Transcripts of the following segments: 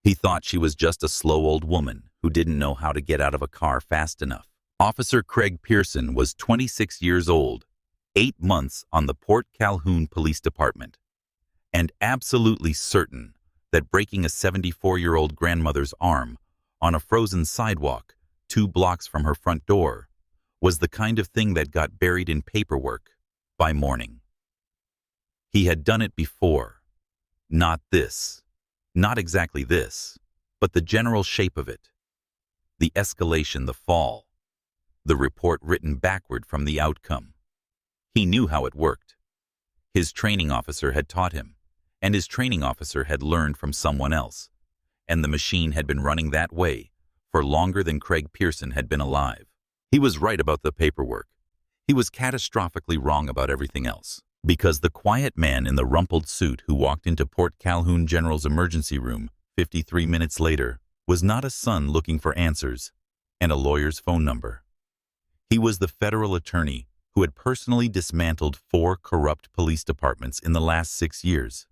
He thought she was just a slow old woman who didn't know how to get out of a car fast enough. Officer Craig Pearson was 26 years old, 8 months on the Port Calhoun Police Department, and absolutely certain that breaking a 74-year-old grandmother's arm on a frozen sidewalk 2 blocks from her front door was the kind of thing that got buried in paperwork by morning. He had done it before. Not this. Not exactly this, but the general shape of it. The escalation, the fall. The report written backward from the outcome. He knew how it worked. His training officer had taught him, and his training officer had learned from someone else, and the machine had been running that way for longer than Craig Pearson had been alive. He was right about the paperwork. He was catastrophically wrong about everything else, because the quiet man in the rumpled suit who walked into Port Calhoun General's emergency room 53 minutes later was not a son looking for answers and a lawyer's phone number. He was the federal attorney who had personally dismantled 4 corrupt police departments in the last 6 years,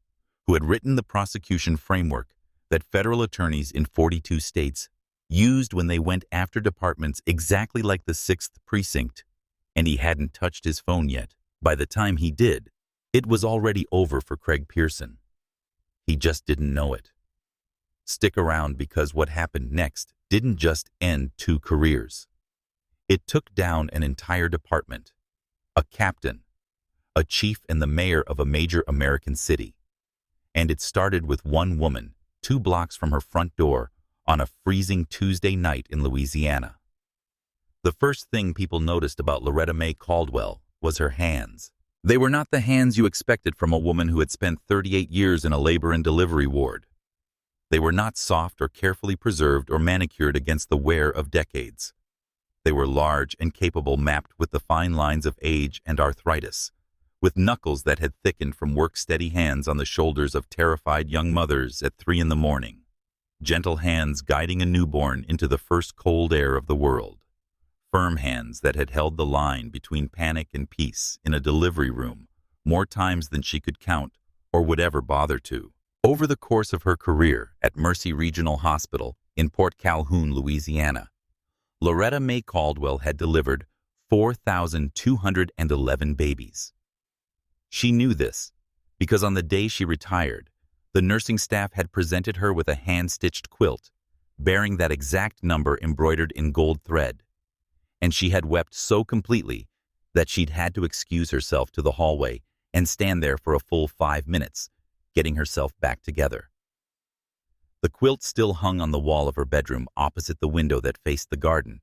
who had written the prosecution framework that federal attorneys in 42 states used when they went after departments exactly like the 6th Precinct, and he hadn't touched his phone yet. By the time he did, it was already over for Craig Pearson. He just didn't know it. Stick around, because what happened next didn't just end 2 careers. It took down an entire department, a captain, a chief, and the mayor of a major American city. And it started with one woman 2 blocks from her front door on a freezing Tuesday night in Louisiana. The first thing people noticed about Loretta Caldwell was her hands. They were not the hands you expected from a woman who had spent 38 years in a labor and delivery ward. They were not soft or carefully preserved or manicured against the wear of decades. They were large and capable, mapped with the fine lines of age and arthritis, with knuckles that had thickened from work-steady hands on the shoulders of terrified young mothers at 3 in the morning. Gentle hands guiding a newborn into the first cold air of the world. Firm hands that had held the line between panic and peace in a delivery room more times than she could count or would ever bother to. Over the course of her career at Mercy Regional Hospital in Port Calhoun, Louisiana, Loretta Caldwell had delivered 4,211 babies. She knew this because on the day she retired, the nursing staff had presented her with a hand-stitched quilt bearing that exact number embroidered in gold thread, and she had wept so completely that she'd had to excuse herself to the hallway and stand there for a full 5 minutes, getting herself back together. The quilt still hung on the wall of her bedroom opposite the window that faced the garden,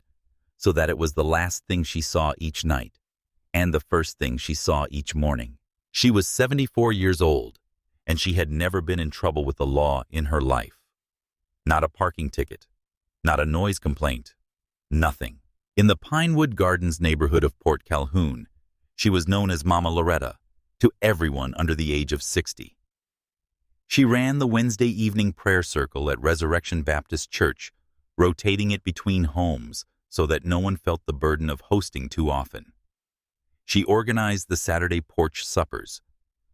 so that it was the last thing she saw each night, and the first thing she saw each morning. She was 74 years old, and she had never been in trouble with the law in her life. Not a parking ticket, not a noise complaint, nothing. In the Pinewood Gardens neighborhood of Port Calhoun, she was known as Mama Loretta to everyone under the age of 60. She ran the Wednesday evening prayer circle at Resurrection Baptist Church, rotating it between homes so that no one felt the burden of hosting too often. She organized the Saturday porch suppers,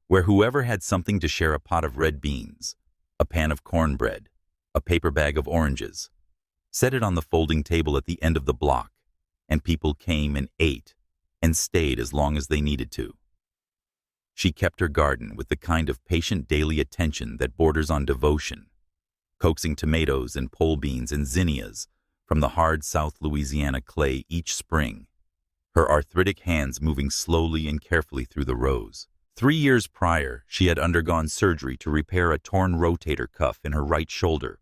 where whoever had something to share a pot of red beans, a pan of cornbread, a paper bag of oranges, set it on the folding table at the end of the block, and people came and ate and stayed as long as they needed to. She kept her garden with the kind of patient daily attention that borders on devotion, coaxing tomatoes and pole beans and zinnias from the hard South Louisiana clay each spring, her arthritic hands moving slowly and carefully through the rows. 3 years prior, she had undergone surgery to repair a torn rotator cuff in her right shoulder,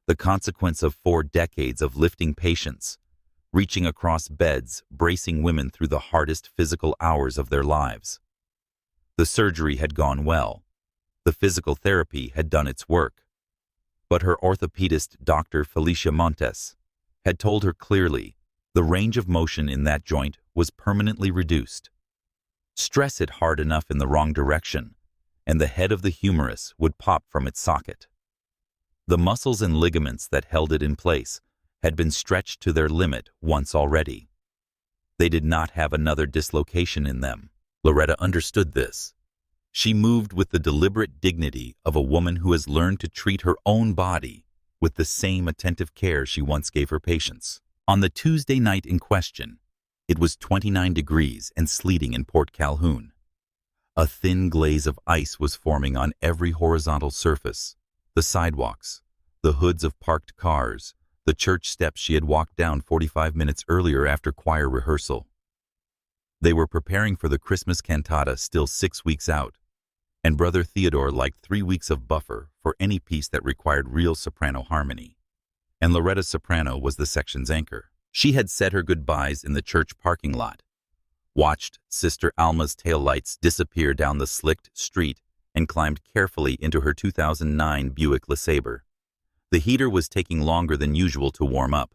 the consequence of 4 decades of lifting patients, reaching across beds, bracing women through the hardest physical hours of their lives. The surgery had gone well. The physical therapy had done its work. But her orthopedist, Dr. Felicia Montes, had told her clearly the range of motion in that joint was permanently reduced. Stress it hard enough in the wrong direction, and the head of the humerus would pop from its socket. The muscles and ligaments that held it in place had been stretched to their limit once already. They did not have another dislocation in them. Loretta understood this. She moved with the deliberate dignity of a woman who has learned to treat her own body with the same attentive care she once gave her patients. On the Tuesday night in question, it was 29 degrees and sleeting in Port Calhoun. A thin glaze of ice was forming on every horizontal surface: the sidewalks, the hoods of parked cars, the church steps she had walked down 45 minutes earlier after choir rehearsal. They were preparing for the Christmas cantata still 6 weeks out, and Brother Theodore liked 3 weeks of buffer for any piece that required real soprano harmony. And Loretta's soprano was the section's anchor. She had said her goodbyes in the church parking lot, watched Sister Alma's taillights disappear down the slicked street, and climbed carefully into her 2009 Buick LeSabre. The heater was taking longer than usual to warm up.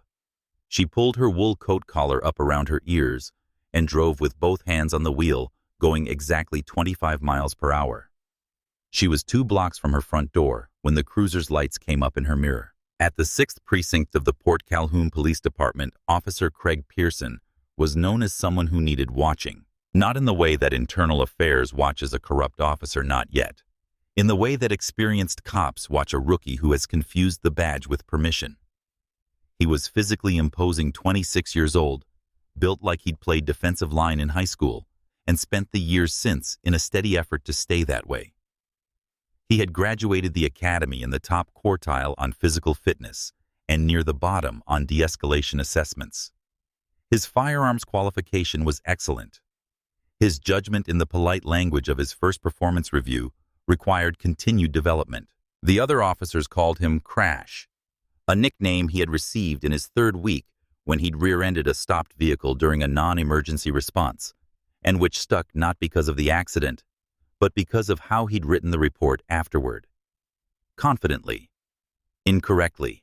She pulled her wool coat collar up around her ears and drove with both hands on the wheel, going exactly 25 miles per hour. She was 2 blocks from her front door when the cruiser's lights came up in her mirror. At the 6th Precinct of the Port Calhoun Police Department, Officer Craig Pearson was known as someone who needed watching, not in the way that Internal Affairs watches a corrupt officer, not yet. In the way that experienced cops watch a rookie who has confused the badge with permission. He was physically imposing, 26 years old, built like he'd played defensive line in high school, and spent the years since in a steady effort to stay that way. He had graduated the academy in the top quartile on physical fitness and near the bottom on de-escalation assessments. His firearms qualification was excellent. His judgment in the polite language of his first performance review required continued development. The other officers called him Crash, a nickname he had received in his 3rd week when he'd rear-ended a stopped vehicle during a non-emergency response, and which stuck not because of the accident, but because of how he'd written the report afterward. Confidently, incorrectly,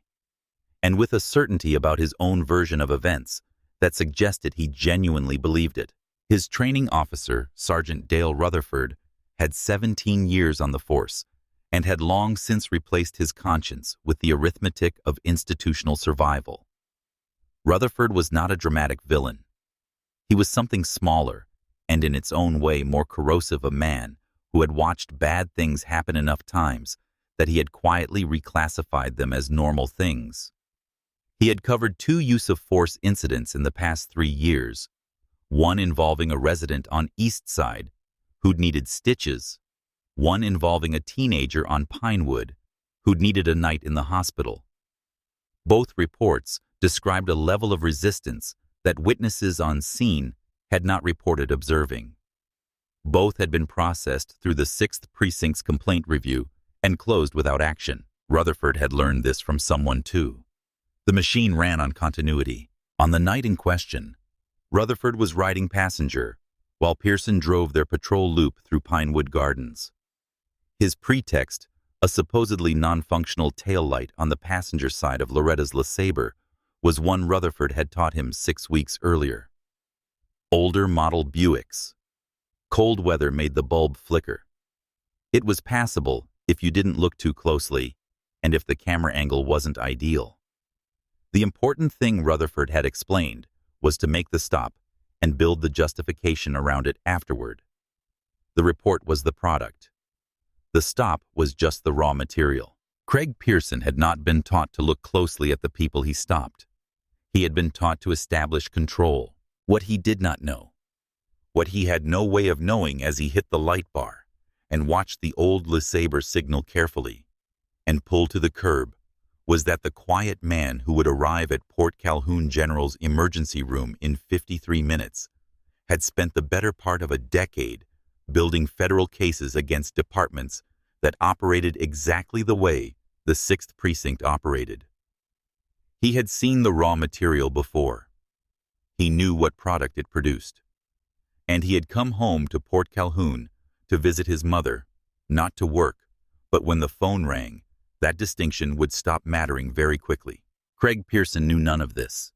and with a certainty about his own version of events that suggested he genuinely believed it. His training officer, Sergeant Dale Rutherford, had 17 years on the force and had long since replaced his conscience with the arithmetic of institutional survival. Rutherford was not a dramatic villain. He was something smaller and in its own way more corrosive, a man who had watched bad things happen enough times that he had quietly reclassified them as normal things. He had covered 2 use-of-force incidents in the past 3 years, one involving a resident on East Side who'd needed stitches, one involving a teenager on Pinewood who'd needed a night in the hospital. Both reports described a level of resistance that witnesses on scene had not reported observing. Both had been processed through the 6th Precinct's complaint review and closed without action. Rutherford had learned this from someone too. The machine ran on continuity. On the night in question, Rutherford was riding passenger, while Pearson drove their patrol loop through Pinewood Gardens. His pretext, a supposedly non-functional taillight on the passenger side of Loretta's LeSabre, was one Rutherford had taught him 6 weeks earlier. Older model Buicks. Cold weather made the bulb flicker. It was passable if you didn't look too closely and if the camera angle wasn't ideal. The important thing, Rutherford had explained, was to make the stop and build the justification around it afterward. The report was the product. The stop was just the raw material. Craig Pearson had not been taught to look closely at the people he stopped. He had been taught to establish control. What he did not know, what he had no way of knowing as he hit the light bar and watched the old LeSabre signal carefully and pull to the curb, was that the quiet man who would arrive at Port Calhoun General's emergency room in 53 minutes had spent the better part of a decade building federal cases against departments that operated exactly the way the 6th Precinct operated. He had seen the raw material before. He knew what product it produced. And he had come home to Port Calhoun to visit his mother, not to work, but when the phone rang, that distinction would stop mattering very quickly. Craig Pearson knew none of this.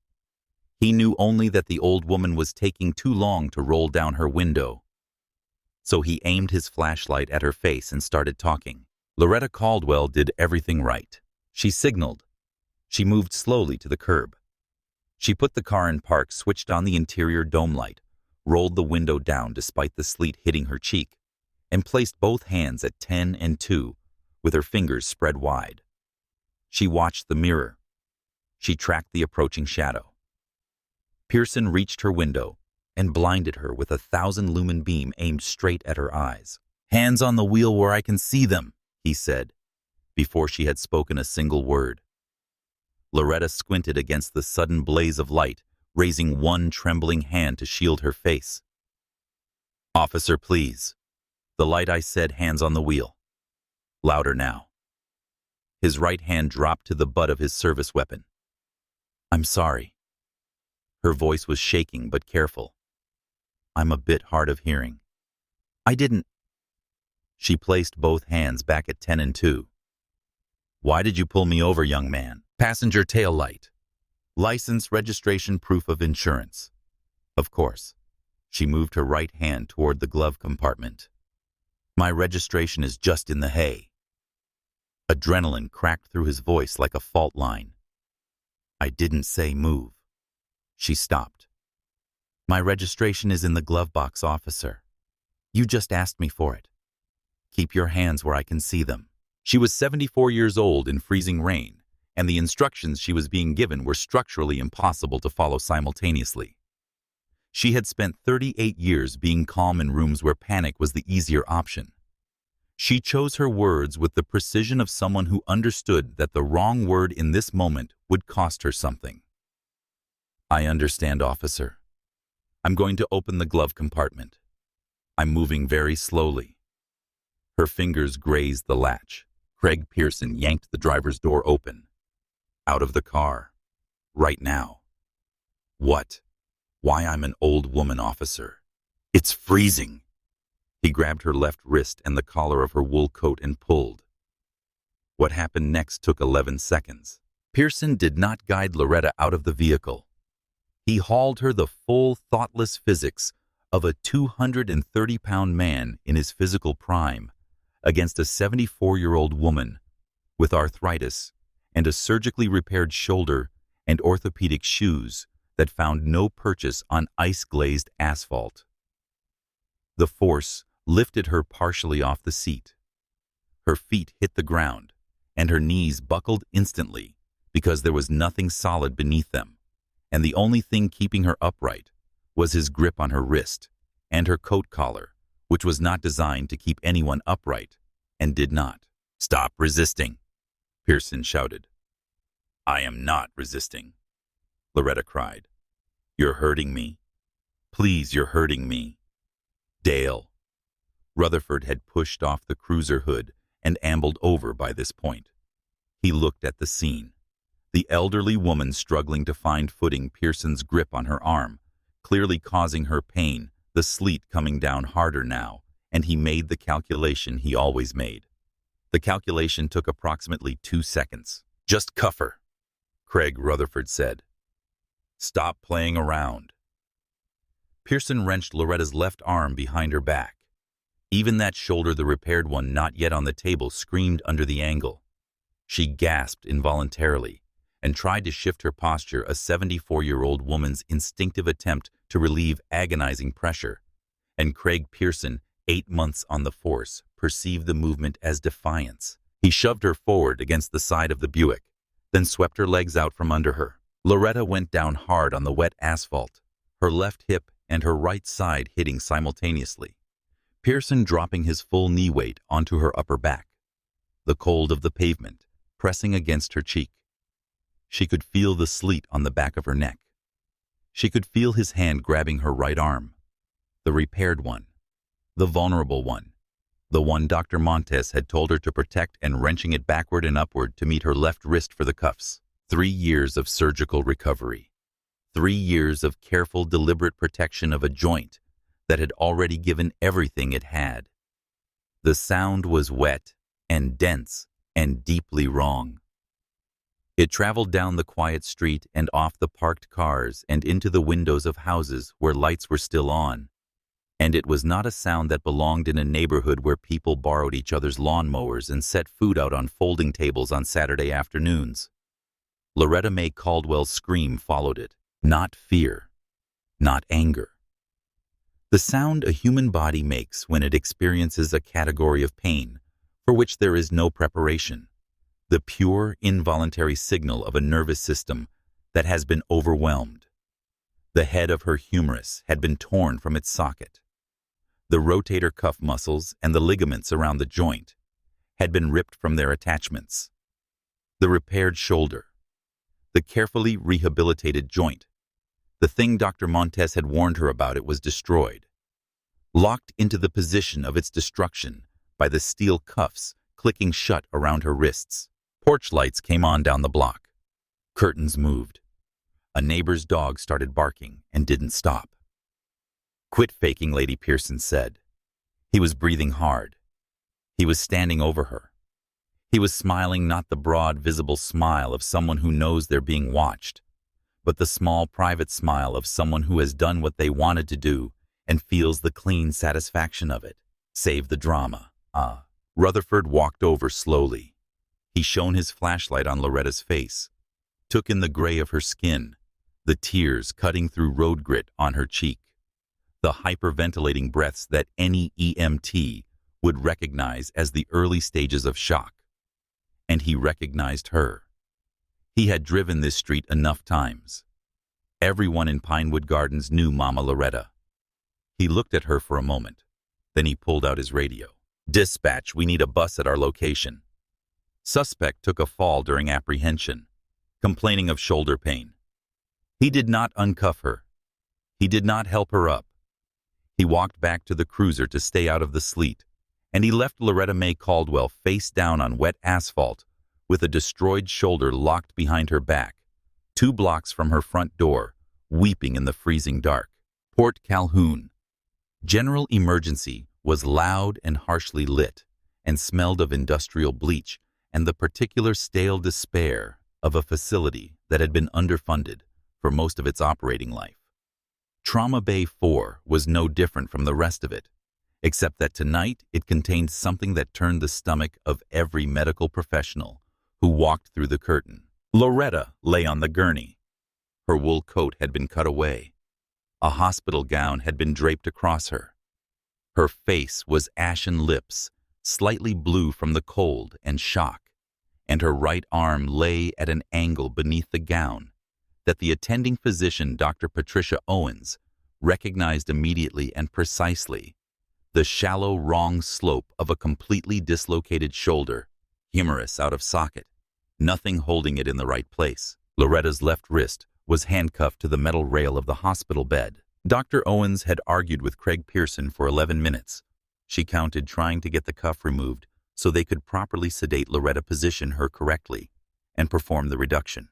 He knew only that the old woman was taking too long to roll down her window. So he aimed his flashlight at her face and started talking. Loretta Caldwell did everything right. She signaled. She moved slowly to the curb. She put the car in park, switched on the interior dome light, rolled the window down despite the sleet hitting her cheek, and placed both hands at 10 and 2, with her fingers spread wide. She watched the mirror. She tracked the approaching shadow. Pearson reached her window and blinded her with a 1,000-lumen beam aimed straight at her eyes. "Hands on the wheel where I can see them," he said, before she had spoken a single word. Loretta squinted against the sudden blaze of light, raising one trembling hand to shield her face. "Officer, please." The light, I said, "hands on the wheel." Louder now. His right hand dropped to the butt of his service weapon. "I'm sorry." Her voice was shaking but careful. "I'm a bit hard of hearing. I didn't." She placed both hands back at 10 and 2. "Why did you pull me over, young man?" "Passenger tail light. License, registration, proof of insurance." "Of course." She moved her right hand toward the glove compartment. "My registration is just in the hay." Adrenaline cracked through his voice like a fault line. "I didn't say move." She stopped. "My registration is in the glove box, officer. You just asked me for it. Keep your hands where I can see them." She was 74 years old in freezing rain, and the instructions she was being given were structurally impossible to follow simultaneously. She had spent 38 years being calm in rooms where panic was the easier option. She chose her words with the precision of someone who understood that the wrong word in this moment would cost her something. "I understand, officer. I'm going to open the glove compartment. I'm moving very slowly." Her fingers grazed the latch. Craig Pearson yanked the driver's door open. "Out of the car. Right now." "What?" "Why, I'm an old woman, officer. It's freezing." He grabbed her left wrist and the collar of her wool coat and pulled. What happened next took 11 seconds. Pearson did not guide Loretta out of the vehicle. He hauled her the full, thoughtless physics of a 230-pound man in his physical prime against a 74-year-old woman with arthritis and a surgically repaired shoulder and orthopedic shoes that found no purchase on ice-glazed asphalt. The force lifted her partially off the seat. Her feet hit the ground, and her knees buckled instantly because there was nothing solid beneath them, and the only thing keeping her upright was his grip on her wrist and her coat collar, which was not designed to keep anyone upright, and did not. "Stop resisting," Pearson shouted. "I am not resisting," Loretta cried. "You're hurting me. Please, you're hurting me." "Dale." Rutherford had pushed off the cruiser hood and ambled over by this point. He looked at the scene. The elderly woman struggling to find footing, Pearson's grip on her arm, clearly causing her pain, the sleet coming down harder now, and he made the calculation he always made. The calculation took approximately 2 seconds. "Just cuff her," Craig Rutherford said. "Stop playing around." Pearson wrenched Loretta's left arm behind her back. Even that shoulder, the repaired one not yet on the table, screamed under the angle. She gasped involuntarily and tried to shift her posture, a 74-year-old woman's instinctive attempt to relieve agonizing pressure. And Craig Pearson, 8 months on the force, perceived the movement as defiance. He shoved her forward against the side of the Buick, then swept her legs out from under her. Loretta went down hard on the wet asphalt, her left hip and her right side hitting simultaneously, Pearson dropping his full knee weight onto her upper back, the cold of the pavement pressing against her cheek. She could feel the sleet on the back of her neck. She could feel his hand grabbing her right arm, the repaired one, the vulnerable one, the one Dr. Montes had told her to protect, and wrenching it backward and upward to meet her left wrist for the cuffs. 3 years of surgical recovery. 3 years of careful, deliberate protection of a joint that had already given everything it had. The sound was wet and dense and deeply wrong. It traveled down the quiet street and off the parked cars and into the windows of houses where lights were still on. And it was not a sound that belonged in a neighborhood where people borrowed each other's lawnmowers and set food out on folding tables on Saturday afternoons. Loretta May Caldwell's scream followed it. Not fear, not anger. The sound a human body makes when it experiences a category of pain for which there is no preparation. the pure, involuntary signal of a nervous system that has been overwhelmed. The head of her humerus had been torn from its socket. The rotator cuff muscles and the ligaments around the joint had been ripped from their attachments. The repaired shoulder, the carefully rehabilitated joint, the thing Dr. Montes had warned her about, it was destroyed, locked into the position of its destruction by the steel cuffs clicking shut around her wrists. Porch lights came on down the block. Curtains moved. A neighbor's dog started barking and didn't stop. "Quit faking," Lady Pearson said. He was breathing hard. He was standing over her. He was smiling, not the broad, visible smile of someone who knows they're being watched, but the small, private smile of someone who has done what they wanted to do and feels the clean satisfaction of it. Save the drama. Rutherford walked over slowly. He shone his flashlight on Loretta's face, took in the gray of her skin, the tears cutting through road grit on her cheek, the hyperventilating breaths that any EMT would recognize as the early stages of shock. And he recognized her. He had driven this street enough times. Everyone in Pinewood Gardens knew Mama Loretta. He looked at her for a moment. Then he pulled out his radio. "Dispatch, we need a bus at our location." Suspect took a fall during apprehension, complaining of shoulder pain. He did not uncuff her. He did not help her up. He walked back to the cruiser to stay out of the sleet, and he left Loretta May Caldwell face down on wet asphalt with a destroyed shoulder locked behind her back, 2 blocks from her front door, weeping in the freezing dark. Port Calhoun. General Emergency was loud and harshly lit and smelled of industrial bleach and the particular stale despair of a facility that had been underfunded for most of its operating life. Trauma Bay 4 was no different from the rest of it, except that tonight it contained something that turned the stomach of every medical professional who walked through the curtain. Loretta lay on the gurney. Her wool coat had been cut away. A hospital gown had been draped across her. Her face was ashen lips, slightly blue from the cold and shock, and her right arm lay at an angle beneath the gown that the attending physician, Dr. Patricia Owens, recognized immediately and precisely: the shallow, wrong slope of a completely dislocated shoulder, humerus out of socket, nothing holding it in the right place. Loretta's left wrist was handcuffed to the metal rail of the hospital bed. Dr. Owens had argued with Craig Pearson for 11 minutes. She counted, trying to get the cuff removed so they could properly sedate Loretta, position her correctly, and perform the reduction.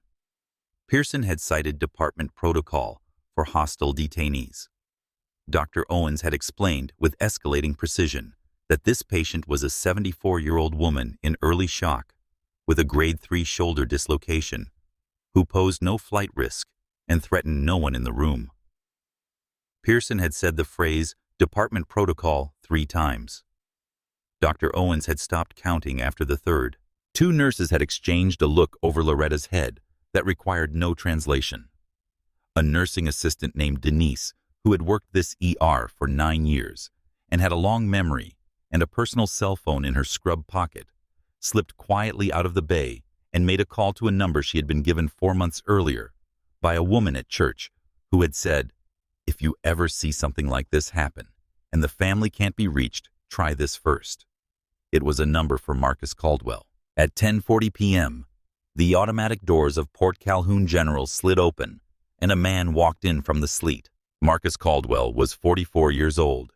Pearson had cited department protocol for hostile detainees. Dr. Owens had explained with escalating precision that this patient was a 74-year-old woman in early shock with a grade 3 shoulder dislocation who posed no flight risk and threatened no one in the room. Pearson had said the phrase department protocol 3 times. Dr. Owens had stopped counting after the third. 2 nurses had exchanged a look over Loretta's head that required no translation. A nursing assistant named Denise, who had worked this ER for 9 years and had a long memory and a personal cell phone in her scrub pocket, slipped quietly out of the bay and made a call to a number she had been given 4 months earlier by a woman at church who had said, "If you ever see something like this happen and the family can't be reached, try this first." It was a number for Marcus Caldwell. At 10:40 p.m., the automatic doors of Port Calhoun General slid open and a man walked in from the sleet. Marcus Caldwell was 44 years old.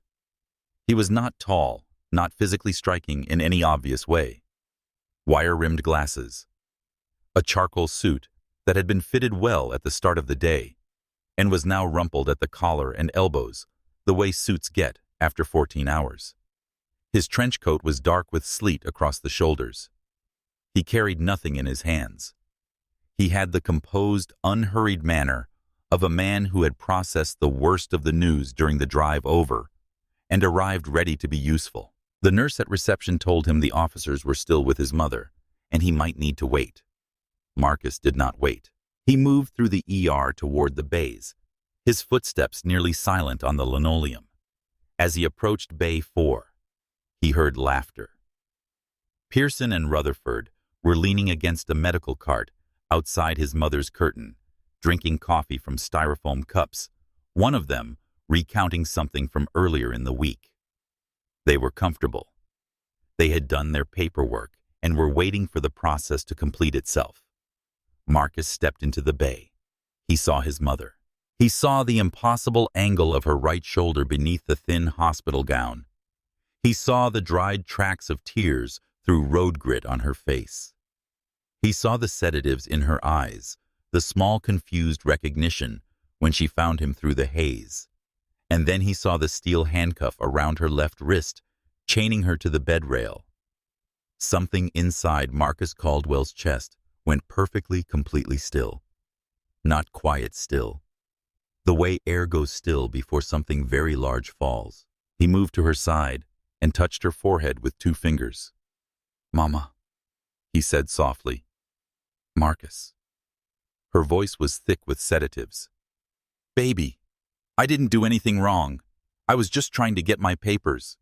He was not tall, not physically striking in any obvious way. Wire-rimmed glasses, a charcoal suit that had been fitted well at the start of the day and was now rumpled at the collar and elbows, the way suits get after 14 hours. His trench coat was dark with sleet across the shoulders. He carried nothing in his hands. He had the composed, unhurried manner of a man who had processed the worst of the news during the drive over and arrived ready to be useful. The nurse at reception told him the officers were still with his mother and he might need to wait. Marcus did not wait. He moved through the ER toward the bays, his footsteps nearly silent on the linoleum. As he approached Bay 4, he heard laughter. Pearson and Rutherford were leaning against a medical cart outside his mother's curtain, drinking coffee from styrofoam cups, one of them recounting something from earlier in the week. They were comfortable. They had done their paperwork and were waiting for the process to complete itself. Marcus stepped into the bay. He saw his mother. He saw the impossible angle of her right shoulder beneath the thin hospital gown. He saw the dried tracks of tears through road grit on her face. He saw the sedatives in her eyes, the small confused recognition when she found him through the haze. And then he saw the steel handcuff around her left wrist, chaining her to the bed rail. Something inside Marcus Caldwell's chest went perfectly, completely still. Not quiet still. The way air goes still before something very large falls. He moved to her side and touched her forehead with 2 fingers. "Mama," he said softly. "Marcus." Her voice was thick with sedatives. "Baby, I didn't do anything wrong. I was just trying to get my papers."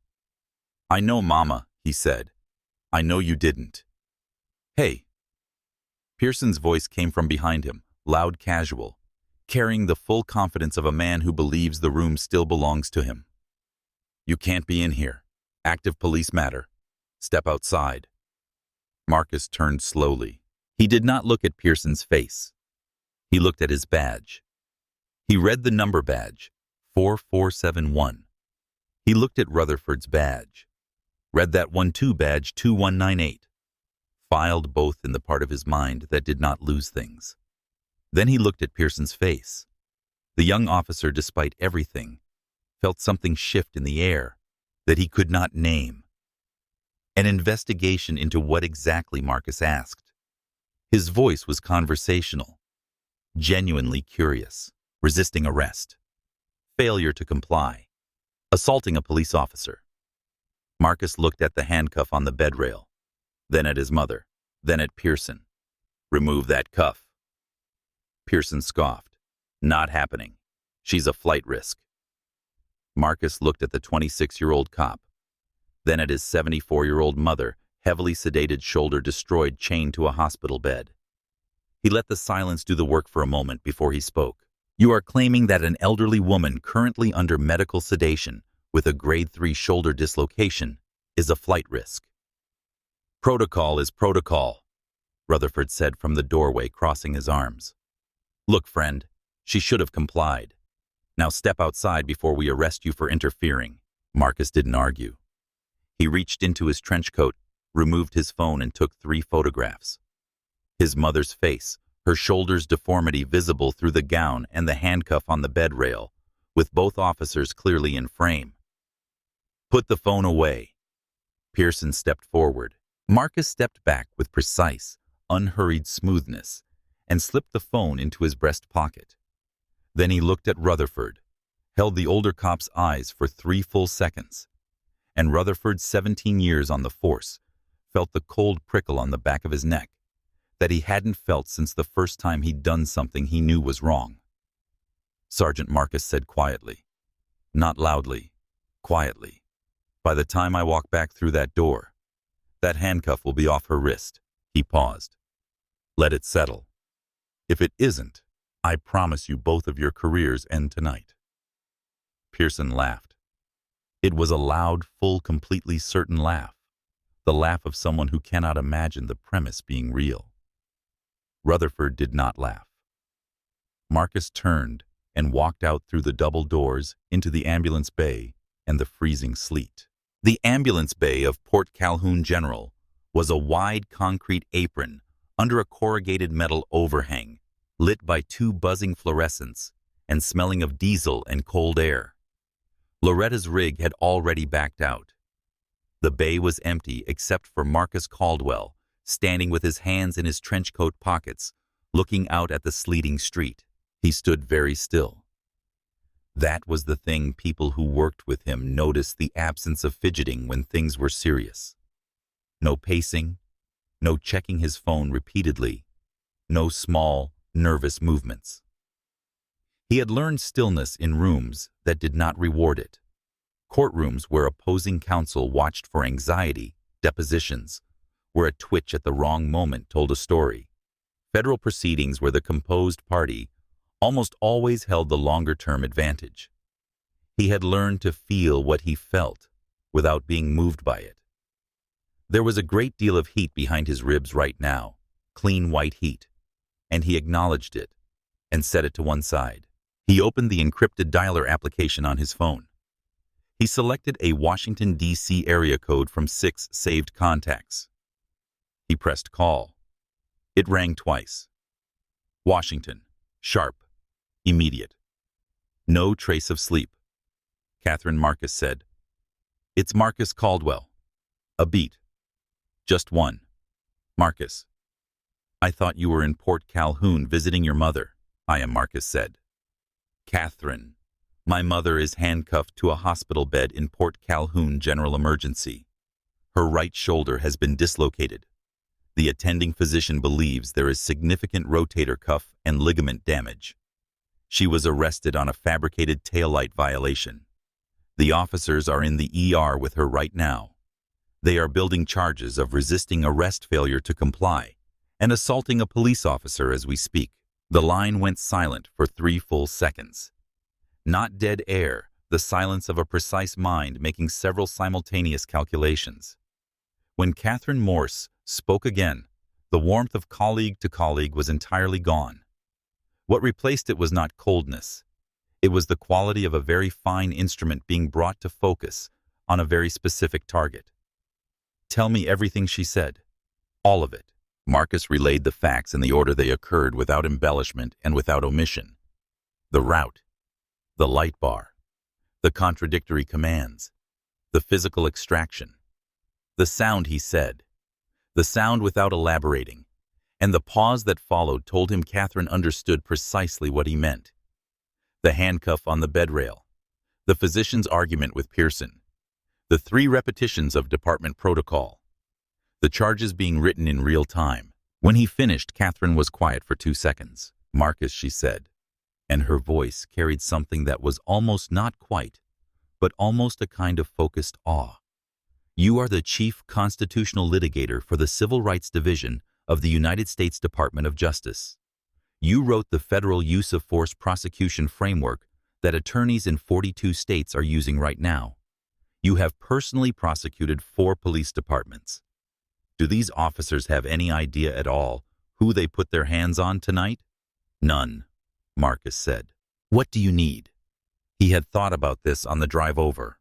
"I know, Mama," he said. "I know you didn't." "Hey." Pearson's voice came from behind him, loud, casual, carrying the full confidence of a man who believes the room still belongs to him. "You can't be in here. Active police matter. Step outside." Marcus turned slowly. He did not look at Pearson's face. He looked at his badge. He read the number badge, 4471. He looked at Rutherford's badge. Read that one too, badge 2198. Filed both in the part of his mind that did not lose things. Then he looked at Pearson's face. The young officer, despite everything, felt something shift in the air that he could not name. An investigation into what exactly Marcus asked. His voice was conversational, genuinely curious, resisting arrest, failure to comply, assaulting a police officer. Marcus looked at the handcuff on the bed rail, then at his mother, then at Pearson. "Remove that cuff." Pearson scoffed. "Not happening. She's a flight risk." Marcus looked at the 26-year-old cop, then at his 74-year-old mother, heavily sedated, shoulder destroyed, chained to a hospital bed. He let the silence do the work for a moment before he spoke. "You are claiming that an elderly woman currently under medical sedation with a grade 3 shoulder dislocation is a flight risk." "Protocol is protocol," Rutherford said from the doorway, crossing his arms. "Look, friend, she should have complied. Now step outside before we arrest you for interfering." Marcus didn't argue. He reached into his trench coat, removed his phone, and took 3 photographs. His mother's face, her shoulders' deformity visible through the gown and the handcuff on the bed rail, with both officers clearly in frame. "Put the phone away." Pearson stepped forward. Marcus stepped back with precise, unhurried smoothness and slipped the phone into his breast pocket. Then he looked at Rutherford, held the older cop's eyes for 3 full seconds, and Rutherford, 17 years on the force, felt the cold prickle on the back of his neck that he hadn't felt since the first time he'd done something he knew was wrong. Sergeant Marcus said quietly, not loudly, quietly, "By the time I walk back through that door, that handcuff will be off her wrist." He paused. "Let it settle. If it isn't, I promise you both of your careers end tonight." Pearson laughed. It was a loud, full, completely certain laugh, the laugh of someone who cannot imagine the premise being real. Rutherford did not laugh. Marcus turned and walked out through the double doors into the ambulance bay and the freezing sleet. The ambulance bay of Port Calhoun General was a wide concrete apron under a corrugated metal overhang, lit by 2 buzzing fluorescents and smelling of diesel and cold air. Loretta's rig had already backed out. The bay was empty except for Marcus Caldwell, standing with his hands in his trench coat pockets, looking out at the sleeting street. He stood very still. That was the thing people who worked with him noticed, the absence of fidgeting when things were serious. No pacing, no checking his phone repeatedly, no small, nervous movements. He had learned stillness in rooms that did not reward it. Courtrooms where opposing counsel watched for anxiety, depositions, where a twitch at the wrong moment told a story. Federal proceedings where the composed party almost always held the longer-term advantage. He had learned to feel what he felt without being moved by it. There was a great deal of heat behind his ribs right now, clean white heat, and he acknowledged it and set it to one side. He opened the encrypted dialer application on his phone. He selected a Washington, D.C. area code from 6 saved contacts. He pressed call. It rang twice. Washington, sharp, immediate. No trace of sleep. Catherine Marcus said, "It's Marcus Caldwell." A beat. Just one. Marcus. "I thought you were in Port Calhoun visiting your mother," I am Marcus said. Catherine. "My mother is handcuffed to a hospital bed in Port Calhoun general emergency. Her right shoulder has been dislocated. The attending physician believes there is significant rotator cuff and ligament damage. She was arrested on a fabricated taillight violation. The officers are in the ER with her right now. They are building charges of resisting arrest failure to comply and assaulting a police officer as we speak." The line went silent for 3 full seconds. Not dead air, the silence of a precise mind making several simultaneous calculations. When Catherine Morse spoke again, the warmth of colleague to colleague was entirely gone. What replaced it was not coldness. It was the quality of a very fine instrument being brought to focus on a very specific target. "Tell me everything," she said. "All of it." Marcus relayed the facts in the order they occurred without embellishment and without omission. The route, the light bar, the contradictory commands, the physical extraction, the sound, he said, the sound without elaborating, and the pause that followed told him Catherine understood precisely what he meant. The handcuff on the bed rail, the physician's argument with Pearson, the 3 repetitions of department protocol, the charges being written in real time. When he finished, Catherine was quiet for 2 seconds. "Marcus," she said, and her voice carried something that was almost not quite, but almost a kind of focused awe. "You are the chief constitutional litigator for the Civil Rights Division of the United States Department of Justice. You wrote the federal use of force prosecution framework that attorneys in 42 states are using right now. You have personally prosecuted 4 police departments. Do these officers have any idea at all who they put their hands on tonight?" "None," Marcus said. "What do you need?" He had thought about this on the drive over.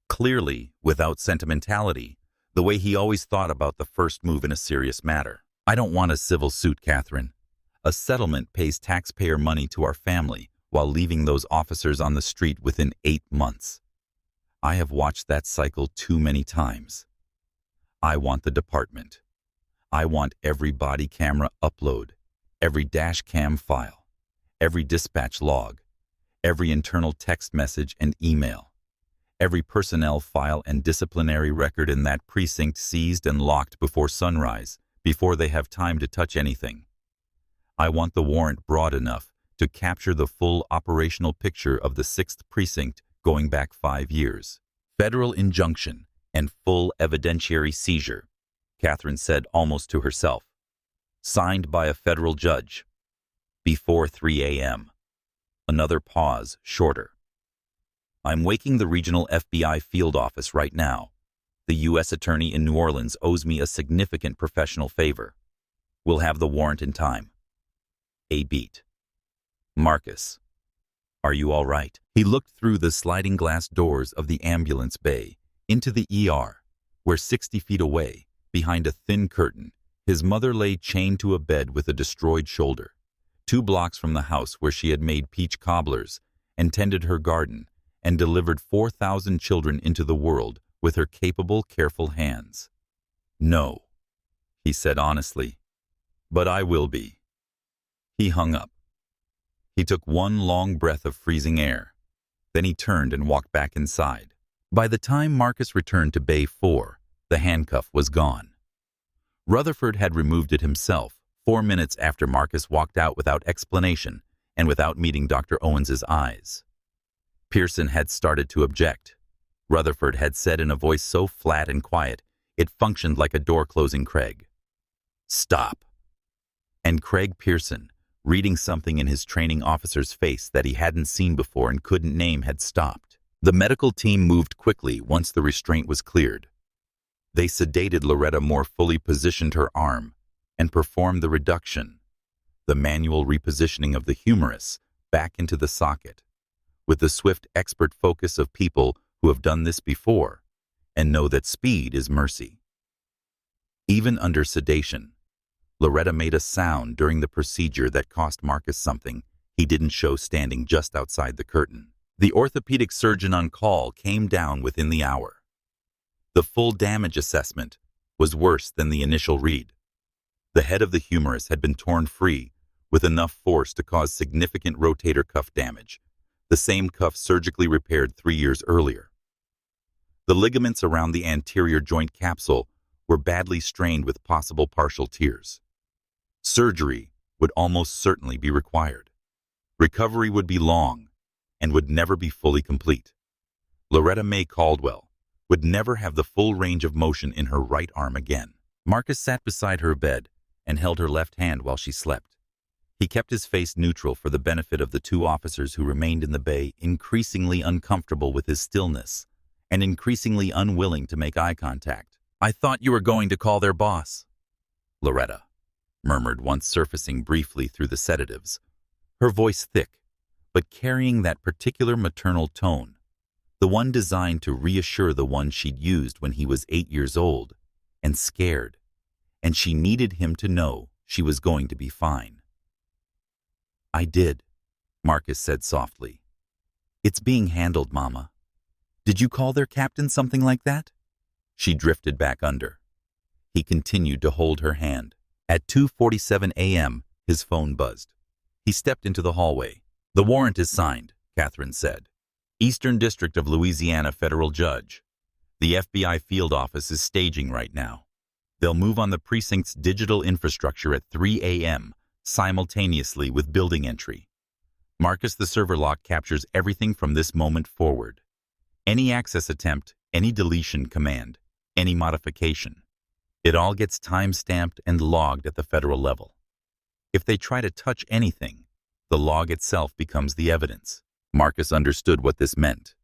Clearly, without sentimentality, the way he always thought about the first move in a serious matter. "I don't want a civil suit, Catherine. A settlement pays taxpayer money to our family while leaving those officers on the street within 8 months. I have watched that cycle too many times. I want the department. I want every body camera upload, every dash cam file, every dispatch log, every internal text message and email, every personnel file and disciplinary record in that precinct seized and locked before sunrise, before they have time to touch anything. I want the warrant broad enough to capture the full operational picture of the 6th precinct going back 5 years. Federal injunction and full evidentiary seizure," Catherine said almost to herself. "Signed by a federal judge. Before 3 a.m. Another pause, shorter. "I'm waking the regional FBI field office right now. The U.S. Attorney in New Orleans owes me a significant professional favor. We'll have the warrant in time." A beat. "Marcus, are you all right?" He looked through the sliding glass doors of the ambulance bay into the ER, where 60 feet away, behind a thin curtain, his mother lay chained to a bed with a destroyed shoulder, 2 blocks from the house where she had made peach cobblers and tended her garden and delivered 4,000 children into the world with her capable, careful hands. "No," he said honestly, "but I will be." He hung up. He took one long breath of freezing air. Then he turned and walked back inside. By the time Marcus returned to Bay 4, the handcuff was gone. Rutherford had removed it himself 4 minutes after Marcus walked out without explanation and without meeting Dr. Owens's eyes. Pearson had started to object. Rutherford had said in a voice so flat and quiet, It functioned like a door closing Craig. Stop. And Craig Pearson, reading something in his training officer's face that he hadn't seen before and couldn't name, had stopped. The medical team moved quickly once the restraint was cleared. They sedated Loretta, more fully positioned her arm, and performed the reduction, the manual repositioning of the humerus back into the socket, with the swift, expert focus of people who have done this before and know that speed is mercy. Even under sedation, Loretta made a sound during the procedure that cost Marcus something he didn't show standing just outside the curtain. The orthopedic surgeon on call came down within the hour. The full damage assessment was worse than the initial read. The head of the humerus had been torn free with enough force to cause significant rotator cuff damage, the same cuff surgically repaired 3 years earlier. The ligaments around the anterior joint capsule were badly strained with possible partial tears. Surgery would almost certainly be required. Recovery would be long and would never be fully complete. Loretta May Caldwell would never have the full range of motion in her right arm again. Marcus sat beside her bed and held her left hand while she slept. He kept his face neutral for the benefit of the two officers who remained in the bay, increasingly uncomfortable with his stillness and increasingly unwilling to make eye contact. "I thought you were going to call their boss," Loretta murmured, once surfacing briefly through the sedatives, her voice thick, but carrying that particular maternal tone, the one designed to reassure the one she'd used when he was 8 years old and scared, and she needed him to know she was going to be fine. "I did," Marcus said softly. "It's being handled, Mama." "Did you call their captain something like that?" She drifted back under. He continued to hold her hand. At 2:47 a.m., his phone buzzed. He stepped into the hallway. "The warrant is signed," Catherine said. "Eastern District of Louisiana federal judge. The FBI field office is staging right now. They'll move on the precinct's digital infrastructure at 3 a.m., simultaneously with building entry. Marcus, the server lock captures everything from this moment forward. Any access attempt, any deletion command, any modification. It all gets time-stamped and logged at the federal level. If they try to touch anything, the log itself becomes the evidence." Marcus understood what this meant.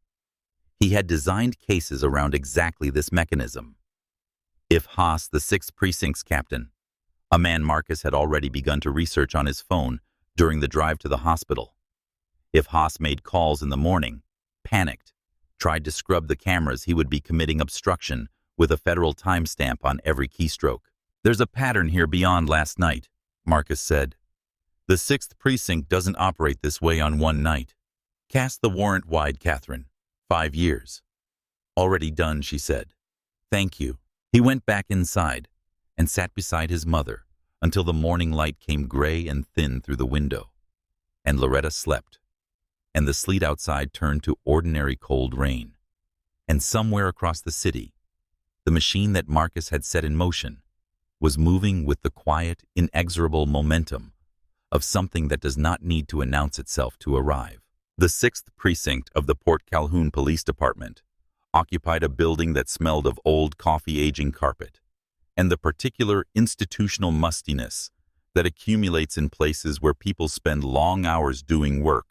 He had designed cases around exactly this mechanism. If Haas, the 6th Precinct's captain, a man Marcus had already begun to research on his phone during the drive to the hospital, if Haas made calls in the morning, panicked, tried to scrub the cameras, he would be committing obstruction with a federal timestamp on every keystroke. "There's a pattern here beyond last night," Marcus said. "The 6th Precinct doesn't operate this way on one night. Cast the warrant wide, Catherine. 5 years. "Already done," she said. "Thank you." He went back inside and sat beside his mother until the morning light came gray and thin through the window, and Loretta slept, and the sleet outside turned to ordinary cold rain. And somewhere across the city, the machine that Marcus had set in motion was moving with the quiet, inexorable momentum of something that does not need to announce itself to arrive. The 6th Precinct of the Port Calhoun Police Department occupied a building that smelled of old coffee-aging carpet and the particular institutional mustiness that accumulates in places where people spend long hours doing work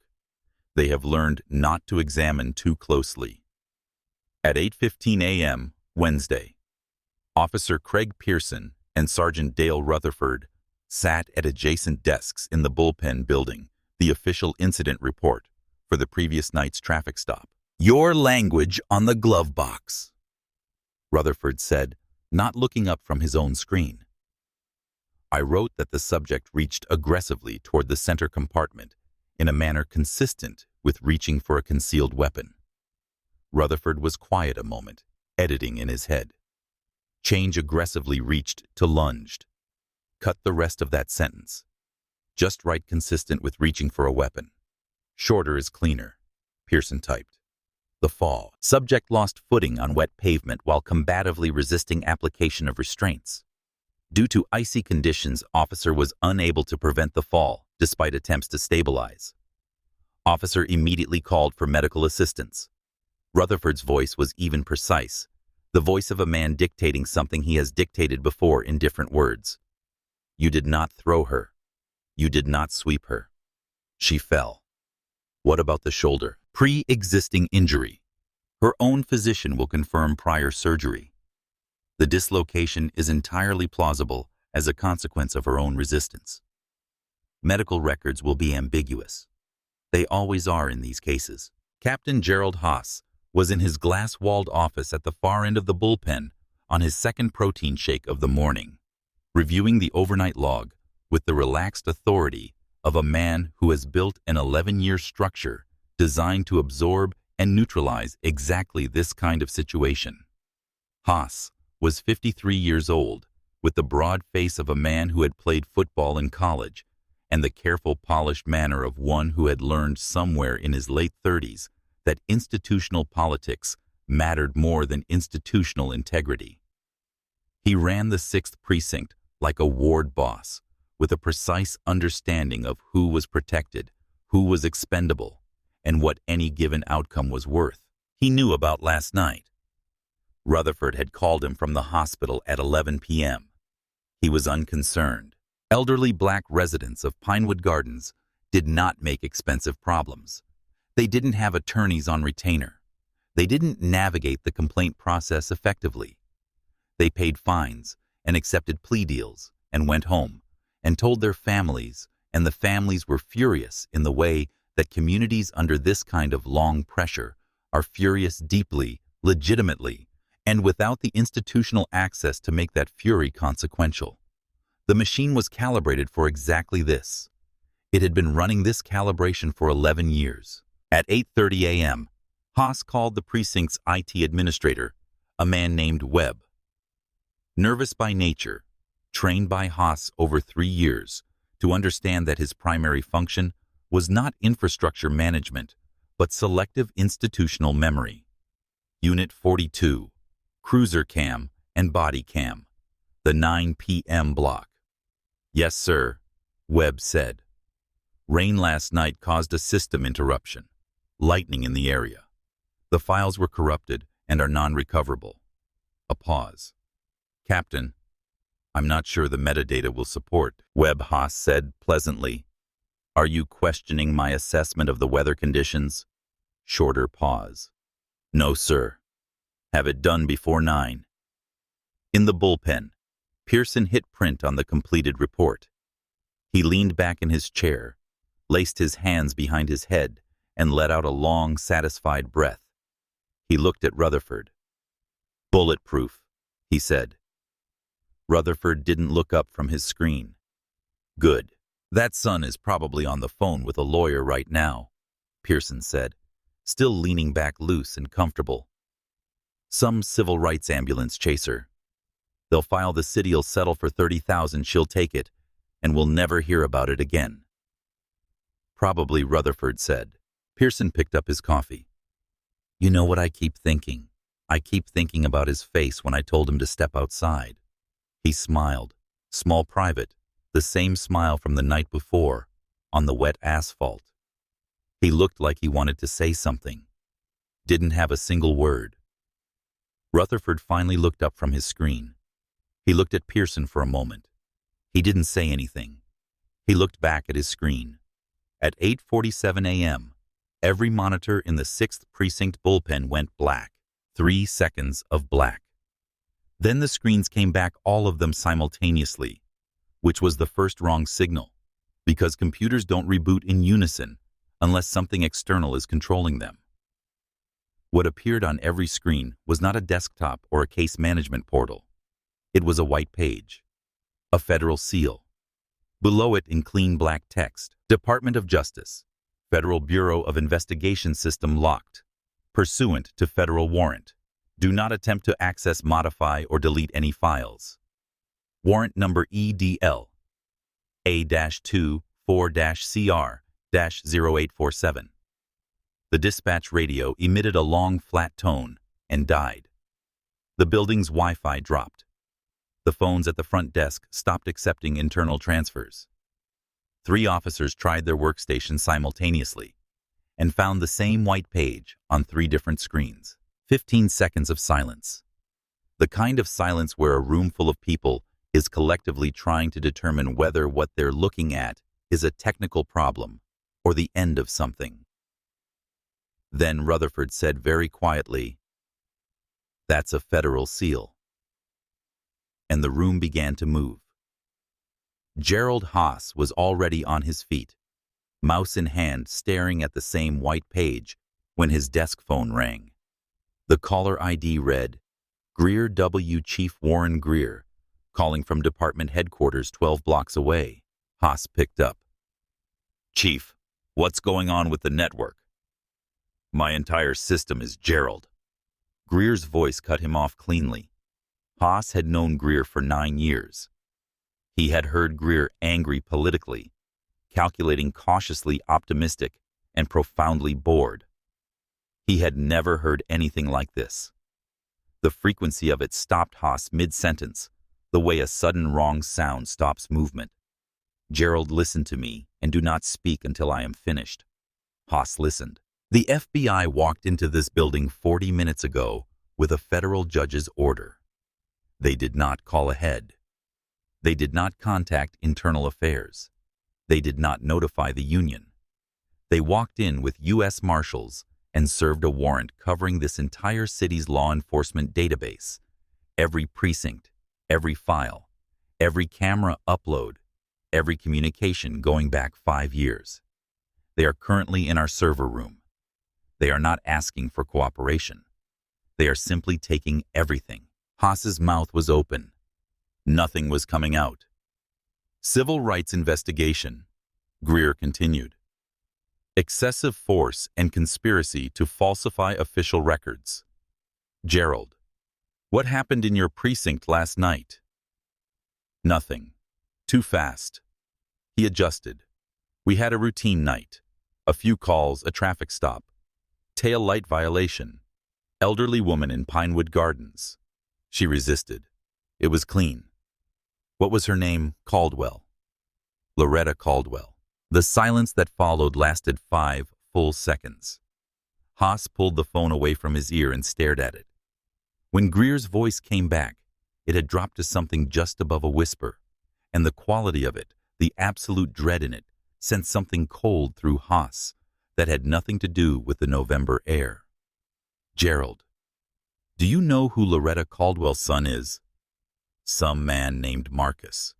they have learned not to examine too closely. At 8:15 a.m., Wednesday, Officer Craig Pearson and Sergeant Dale Rutherford sat at adjacent desks in the bullpen building the official incident report for the previous night's traffic stop. "Your language on the glove box," Rutherford said, not looking up from his own screen. "I wrote that the subject reached aggressively toward the center compartment in a manner consistent with reaching for a concealed weapon." Rutherford was quiet a moment, editing in his head. Change aggressively reached to lunged. Cut the rest of that sentence. Just right, consistent with reaching for a weapon. Shorter is cleaner, Pearson typed. The fall. Subject lost footing on wet pavement while combatively resisting application of restraints. Due to icy conditions, officer was unable to prevent the fall, despite attempts to stabilize. Officer immediately called for medical assistance. Rutherford's voice was even precise, The voice of a man dictating something he has dictated before in different words. You did not throw her. You did not sweep her. She fell. What about the shoulder? Pre-existing injury. Her own physician will confirm prior surgery. The dislocation is entirely plausible as a consequence of her own resistance. Medical records will be ambiguous. They always are in these cases. Captain Gerald Haas was in his glass-walled office at the far end of the bullpen on his second protein shake of the morning, reviewing the overnight log with the relaxed authority of a man who has built an 11-year structure designed to absorb and neutralize exactly this kind of situation. Haas was 53 years old, with the broad face of a man who had played football in college and the careful, polished manner of one who had learned somewhere in his late 30s that institutional politics mattered more than institutional integrity. He ran the 6th Precinct like a ward boss, with a precise understanding of who was protected, who was expendable, and what any given outcome was worth. He knew about last night. Rutherford had called him from the hospital at 11 p.m. He was unconcerned. Elderly black residents of Pinewood Gardens did not make expensive problems. They didn't have attorneys on retainer. They didn't navigate the complaint process effectively. They paid fines and accepted plea deals and went home and told their families, and the families were furious in the way that communities under this kind of long pressure are furious deeply, legitimately, and without the institutional access to make that fury consequential. The machine was calibrated for exactly this. It had been running this calibration for 11 years. At 8:30 a.m., Haas called the precinct's IT administrator, a man named Webb. Nervous by nature, trained by Haas over 3 years to understand that his primary function was not infrastructure management, but selective institutional memory. Unit 42, Cruiser Cam and Body Cam, the 9 p.m. block. Yes, sir, Webb said. Rain last night caused a system interruption. Lightning in the area. The files were corrupted and are non-recoverable. A pause. Captain, I'm not sure the metadata will support, Webb Haas said pleasantly. Are you questioning my assessment of the weather conditions? Shorter pause. No, sir. Have it done before 9. In the bullpen, Pearson hit print on the completed report. He leaned back in his chair, laced his hands behind his head, and let out a long, satisfied breath. He looked at Rutherford. Bulletproof, he said. Rutherford didn't look up from his screen. Good. That son is probably on the phone with a lawyer right now, Pearson said, still leaning back loose and comfortable. Some civil rights ambulance chaser. They'll file the city'll settle for $30,000, she'll take it, and we'll never hear about it again. Probably, Rutherford said. Pearson picked up his coffee. You know what I keep thinking? I keep thinking about his face when I told him to step outside. He smiled, small private, the same smile from the night before, on the wet asphalt. He looked like he wanted to say something. Didn't have a single word. Rutherford finally looked up from his screen. He looked at Pearson for a moment. He didn't say anything. He looked back at his screen. At 8:47 a.m., every monitor in the 6th Precinct bullpen went black. 3 seconds of black. Then the screens came back, all of them simultaneously, which was the first wrong signal, because computers don't reboot in unison unless something external is controlling them. What appeared on every screen was not a desktop or a case management portal. It was a white page, a federal seal. Below it, in clean black text, Department of Justice, Federal Bureau of Investigation system locked. Pursuant to federal warrant, do not attempt to access, modify, or delete any files. Warrant number EDL A-2-4-CR-0847. The dispatch radio emitted a long, flat tone and died. The building's Wi-Fi dropped. The phones at the front desk stopped accepting internal transfers. 3 officers tried their workstation simultaneously and found the same white page on 3 different screens. 15 seconds of silence. The kind of silence where a room full of people is collectively trying to determine whether what they're looking at is a technical problem or the end of something. Then Rutherford said very quietly, "That's a federal seal." And the room began to move. Gerald Haas was already on his feet, mouse in hand, staring at the same white page when his desk phone rang. The caller ID read, "Greer W. Chief Warren Greer, calling from department headquarters 12 blocks away." Haas picked up. "Chief, what's going on with the network?" "My entire system is Gerald." Greer's voice cut him off cleanly. Haas had known Greer for 9 years. He had heard Greer angry politically, calculating, cautiously optimistic, and profoundly bored. He had never heard anything like this. The frequency of it stopped Haas mid-sentence, the way a sudden wrong sound stops movement. "Gerald, listen to me, and do not speak until I am finished." Haas listened. "The FBI walked into this building 40 minutes ago with a federal judge's order. They did not call ahead. They did not contact internal affairs. They did not notify the union. They walked in with U.S. Marshals and served a warrant covering this entire city's law enforcement database, every precinct, every file, every camera upload, every communication going back 5 years. They are currently in our server room. They are not asking for cooperation. They are simply taking everything." Haas's mouth was open. Nothing was coming out. "Civil rights investigation," Greer continued. "Excessive force and conspiracy to falsify official records." "Gerald, what happened in your precinct last night?" "Nothing. Too fast." He adjusted. "We had a routine night. A few calls, a traffic stop. Tail light violation. Elderly woman in Pinewood Gardens." She resisted. "It was clean." "What was her name?" "Caldwell. Loretta Caldwell." The silence that followed lasted 5 full seconds. Haas pulled the phone away from his ear and stared at it. When Greer's voice came back, it had dropped to something just above a whisper, and the quality of it, the absolute dread in it, sent something cold through Haas that had nothing to do with the November air. "Gerald, do you know who Loretta Caldwell's son is?" "Some man named Marcus.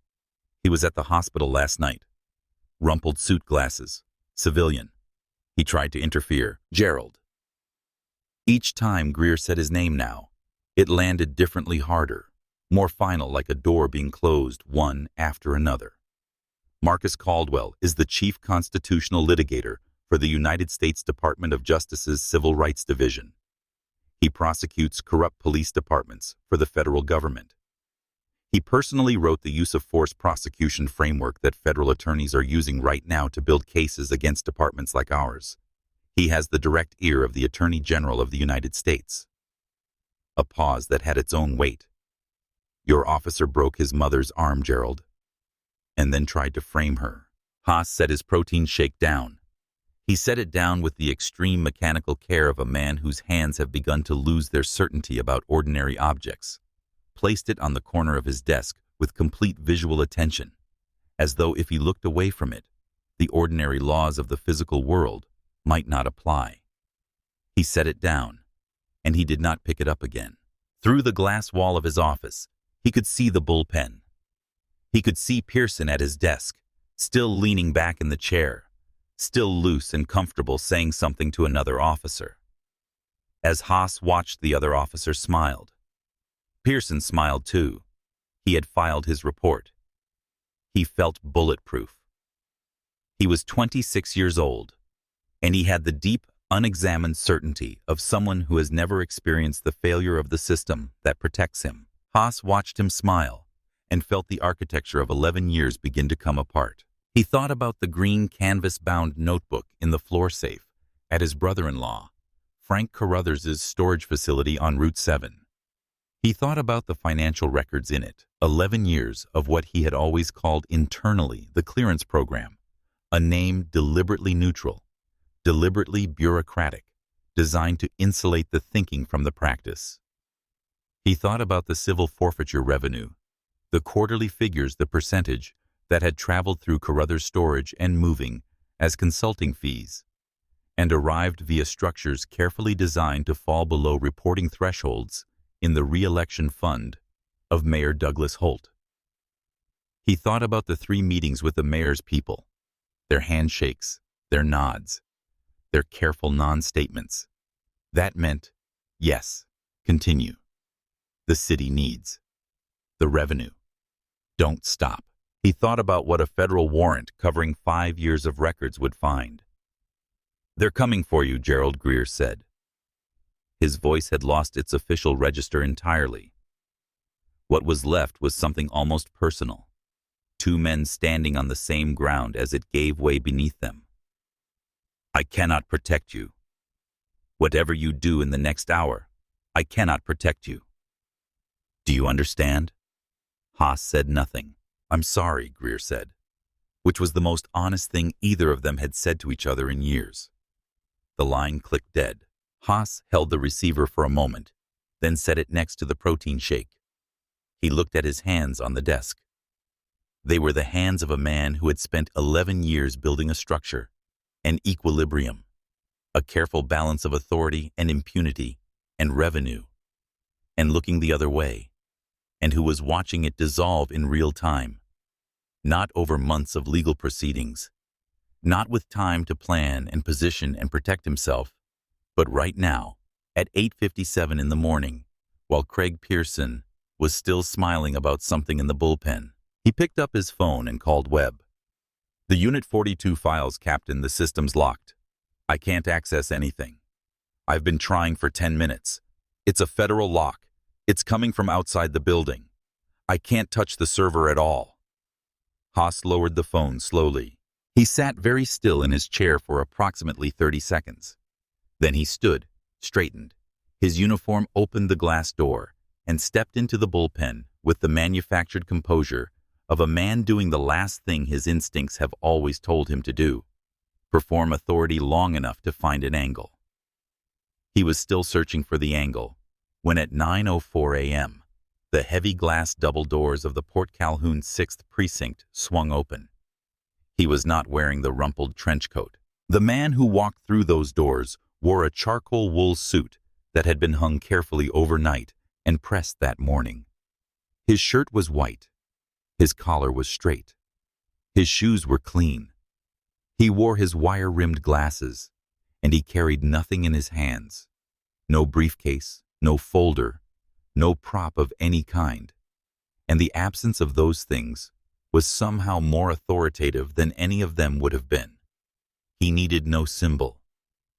He was at the hospital last night. Rumpled suit, glasses, civilian. He tried to interfere." "Gerald." Each time Greer said his name now, it landed differently harder, more final, like a door being closed one after another. "Marcus Caldwell is the chief constitutional litigator for the United States Department of Justice's Civil Rights Division. He prosecutes corrupt police departments for the federal government. He personally wrote the use of force prosecution framework that federal attorneys are using right now to build cases against departments like ours. He has the direct ear of the Attorney General of the United States." A pause that had its own weight. "Your officer broke his mother's arm, Gerald, and then tried to frame her." Haas set his protein shake down. He set it down with the extreme mechanical care of a man whose hands have begun to lose their certainty about ordinary objects, placed it on the corner of his desk with complete visual attention, as though if he looked away from it, the ordinary laws of the physical world might not apply. He set it down, and he did not pick it up again. Through the glass wall of his office, he could see the bullpen. He could see Pearson at his desk, still leaning back in the chair, still loose and comfortable, saying something to another officer. As Haas watched, the other officer smiled. Pearson smiled too. He had filed his report. He felt bulletproof. He was 26 years old, and he had the deep, unexamined certainty of someone who has never experienced the failure of the system that protects him. Haas watched him smile and felt the architecture of 11 years begin to come apart. He thought about the green canvas-bound notebook in the floor safe at his brother-in-law, Frank Carruthers' storage facility on Route 7. He thought about the financial records in it, 11 years of what he had always called internally the clearance program, a name deliberately neutral, deliberately bureaucratic, designed to insulate the thinking from the practice. He thought about the civil forfeiture revenue, the quarterly figures, the percentage that had traveled through Carruthers storage and moving as consulting fees, and arrived via structures carefully designed to fall below reporting thresholds in the re-election fund of Mayor Douglas Holt. He thought about the 3 meetings with the mayor's people, their handshakes, their nods, their careful non-statements. That meant, yes, continue. The city needs the revenue. Don't stop. He thought about what a federal warrant covering 5 years of records would find. "They're coming for you," Gerald Greer said. His voice had lost its official register entirely. What was left was something almost personal. 2 men standing on the same ground as it gave way beneath them. "I cannot protect you. Whatever you do in the next hour, I cannot protect you. Do you understand?" Haas said nothing. "I'm sorry," Greer said, which was the most honest thing either of them had said to each other in years. The line clicked dead. Haas held the receiver for a moment, then set it next to the protein shake. He looked at his hands on the desk. They were the hands of a man who had spent 11 years building a structure, an equilibrium, a careful balance of authority and impunity and revenue, and looking the other way, and who was watching it dissolve in real time, not over months of legal proceedings, not with time to plan and position and protect himself, but right now, at 8:57 in the morning, while Craig Pearson was still smiling about something in the bullpen. He picked up his phone and called Webb. "The Unit 42 files, Captain, the system's locked. I can't access anything. I've been trying for 10 minutes. It's a federal lock. It's coming from outside the building. I can't touch the server at all." Haas lowered the phone slowly. He sat very still in his chair for approximately 30 seconds. Then he stood, straightened. His uniform opened the glass door and stepped into the bullpen with the manufactured composure of a man doing the last thing his instincts have always told him to do: perform authority long enough to find an angle. He was still searching for the angle when at 9:04 a.m., the heavy glass double doors of the Port Calhoun 6th Precinct swung open. He was not wearing the rumpled trench coat. The man who walked through those doors wore a charcoal wool suit that had been hung carefully overnight and pressed that morning. His shirt was white. His collar was straight. His shoes were clean. He wore his wire-rimmed glasses, and he carried nothing in his hands. No briefcase, no folder, no prop of any kind. And the absence of those things was somehow more authoritative than any of them would have been. He needed no symbol.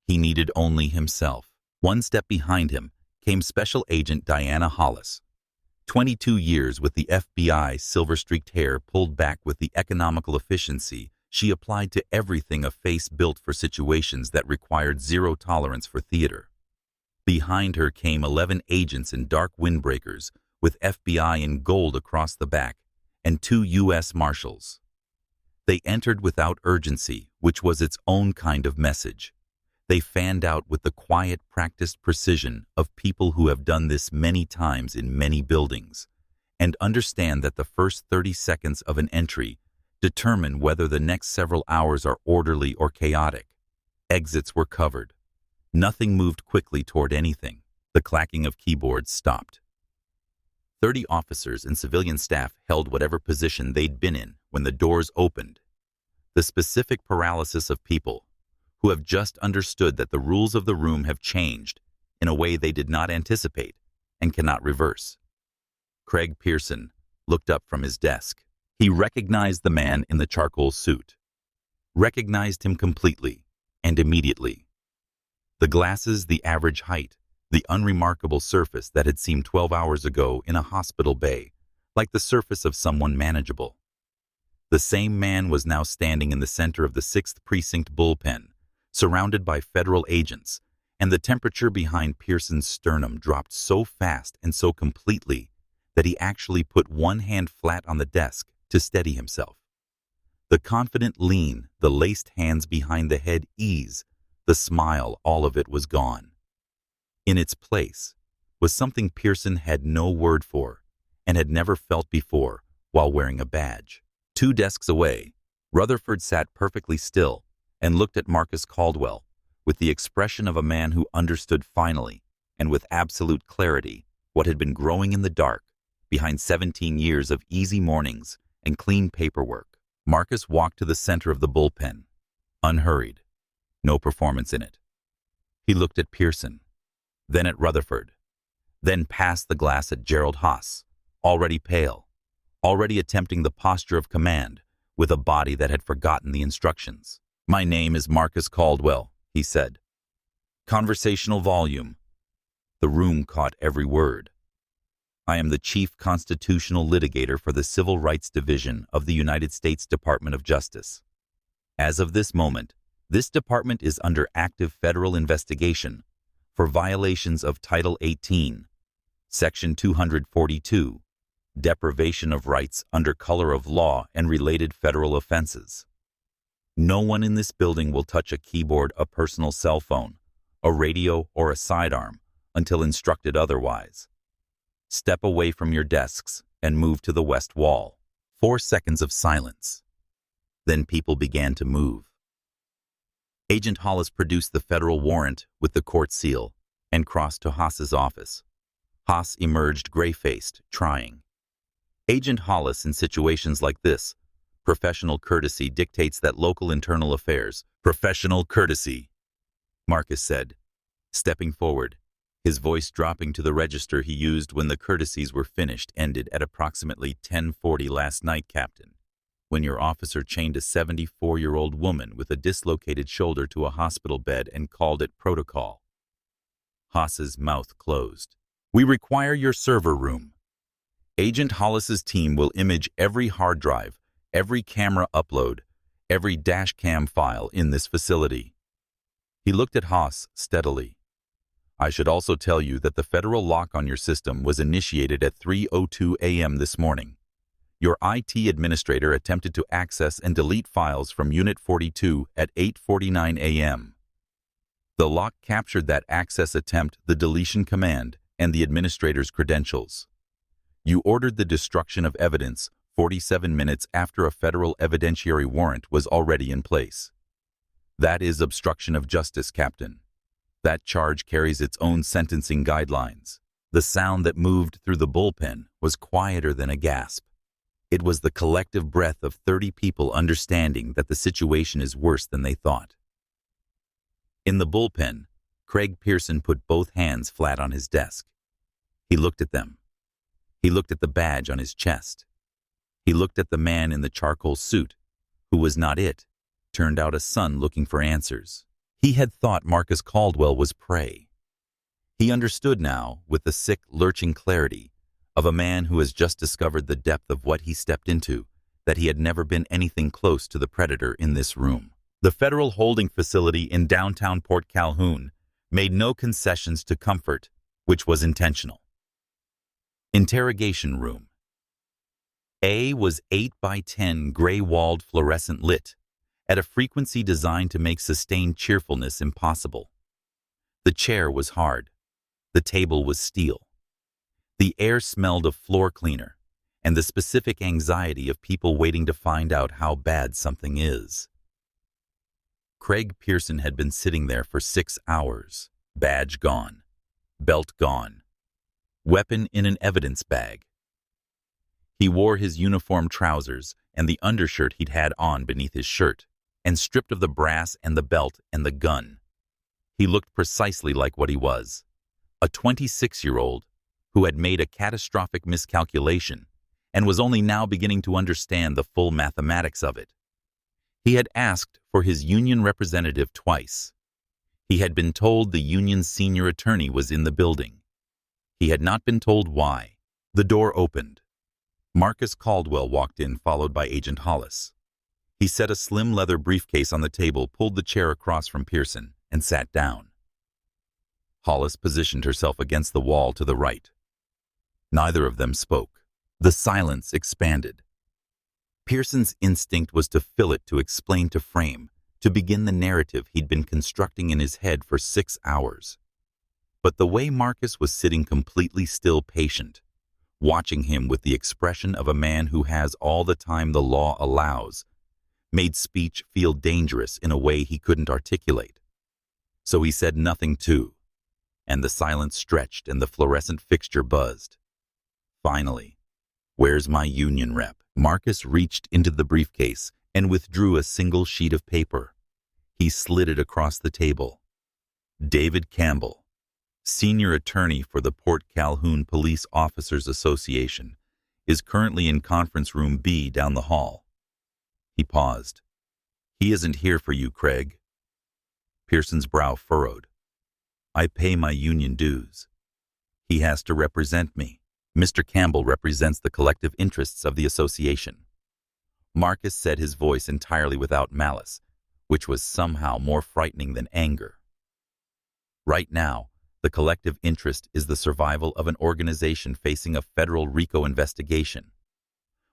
He needed only himself. One step behind him came Special Agent Diana Hollis. 22 years with the FBI, silver-streaked hair pulled back with the economical efficiency she applied to everything, a face built for situations that required zero tolerance for theater. Behind her came 11 agents in dark windbreakers with FBI in gold across the back and 2 U.S. Marshals. They entered without urgency, which was its own kind of message. They fanned out with the quiet, practiced precision of people who have done this many times in many buildings and understand that the first 30 seconds of an entry determine whether the next several hours are orderly or chaotic. Exits were covered. Nothing moved quickly toward anything. The clacking of keyboards stopped. 30 officers and civilian staff held whatever position they'd been in when the doors opened. The specific paralysis of people who have just understood that the rules of the room have changed in a way they did not anticipate and cannot reverse. Craig Pearson looked up from his desk. He recognized the man in the charcoal suit. Recognized him completely and immediately. The glasses, the average height, the unremarkable surface that had seemed 12 hours ago in a hospital bay, like the surface of someone manageable. The same man was now standing in the center of the 6th Precinct bullpen, surrounded by federal agents, and the temperature behind Pearson's sternum dropped so fast and so completely that he actually put one hand flat on the desk to steady himself. The confident lean, the laced hands behind the head ease, the smile, all of it was gone. In its place was something Pearson had no word for and had never felt before while wearing a badge. 2 desks away, Rutherford sat perfectly still and looked at Marcus Caldwell with the expression of a man who understood finally and with absolute clarity what had been growing in the dark behind 17 years of easy mornings and clean paperwork. Marcus walked to the center of the bullpen, unhurried, no performance in it. He looked at Pearson, then at Rutherford, then passed the glass at Gerald Haas, already pale, already attempting the posture of command with a body that had forgotten the instructions. "My name is Marcus Caldwell," he said. Conversational volume. The room caught every word. "I am the Chief Constitutional Litigator for the Civil Rights Division of the United States Department of Justice. As of this moment, this department is under active federal investigation for violations of Title 18, Section 242, deprivation of rights under color of law and related federal offenses. No one in this building will touch a keyboard, a personal cell phone, a radio, or a sidearm until instructed otherwise. Step away from your desks and move to the west wall." 4 seconds of silence. Then people began to move. Agent Hollis produced the federal warrant with the court seal and crossed to Haas's office. Haas emerged gray-faced, trying. Agent Hollis, in situations like this, professional courtesy dictates that local internal affairs. "Professional courtesy," Marcus said, stepping forward, his voice dropping to the register he used when the courtesies were finished. "Ended at approximately 10:40 last night, Captain, when your officer chained a 74-year-old woman with a dislocated shoulder to a hospital bed and called it protocol." Haas's mouth closed. "We require your server room. Agent Hollis's team will image every hard drive, every camera upload, every dash cam file in this facility." He looked at Haas steadily. "I should also tell you that the federal lock on your system was initiated at 3:02 a.m. this morning. Your IT administrator attempted to access and delete files from Unit 42 at 8:49 a.m. The lock captured that access attempt, the deletion command, and the administrator's credentials. You ordered the destruction of evidence 47 minutes after a federal evidentiary warrant was already in place. That is obstruction of justice, Captain. That charge carries its own sentencing guidelines." The sound that moved through the bullpen was quieter than a gasp. It was the collective breath of 30 people understanding that the situation is worse than they thought. In the bullpen, Craig Pearson put both hands flat on his desk. He looked at them. He looked at the badge on his chest. He looked at the man in the charcoal suit, who was not it, turned out a son looking for answers. He had thought Marcus Caldwell was prey. He understood now, with the sick, lurching clarity of a man who has just discovered the depth of what he stepped into, that he had never been anything close to the predator in this room. The federal holding facility in downtown Port Calhoun made no concessions to comfort, which was intentional. Interrogation room. A was 8 by 10 gray-walled fluorescent lit, at a frequency designed to make sustained cheerfulness impossible. The chair was hard. The table was steel. The air smelled of floor cleaner and the specific anxiety of people waiting to find out how bad something is. Craig Pearson had been sitting there for 6 hours, badge gone, belt gone, weapon in an evidence bag. He wore his uniform trousers and the undershirt he'd had on beneath his shirt, and stripped of the brass and the belt and the gun. He looked precisely like what he was, a 26-year-old who had made a catastrophic miscalculation and was only now beginning to understand the full mathematics of it. He had asked for his union representative twice. He had been told the union's senior attorney was in the building. He had not been told why. The door opened. Marcus Caldwell walked in, followed by Agent Hollis. He set a slim leather briefcase on the table, pulled the chair across from Pearson, and sat down. Hollis positioned herself against the wall to the right. Neither of them spoke. The silence expanded. Pearson's instinct was to fill it, to explain, to frame, to begin the narrative he'd been constructing in his head for 6 hours. But the way Marcus was sitting completely still, patient, watching him with the expression of a man who has all the time the law allows, made speech feel dangerous in a way he couldn't articulate. So he said nothing too, and the silence stretched and the fluorescent fixture buzzed. Finally, "Where's my union rep?" Marcus reached into the briefcase and withdrew a single sheet of paper. He slid it across the table. "David Campbell, senior attorney for the Port Calhoun Police Officers Association, is currently in conference room B down the hall." He paused. "He isn't here for you, Craig." Pearson's brow furrowed. "I pay my union dues. He has to represent me." "Mr. Campbell represents the collective interests of the association." Marcus said, his voice entirely without malice, which was somehow more frightening than anger. "Right now, the collective interest is the survival of an organization facing a federal RICO investigation.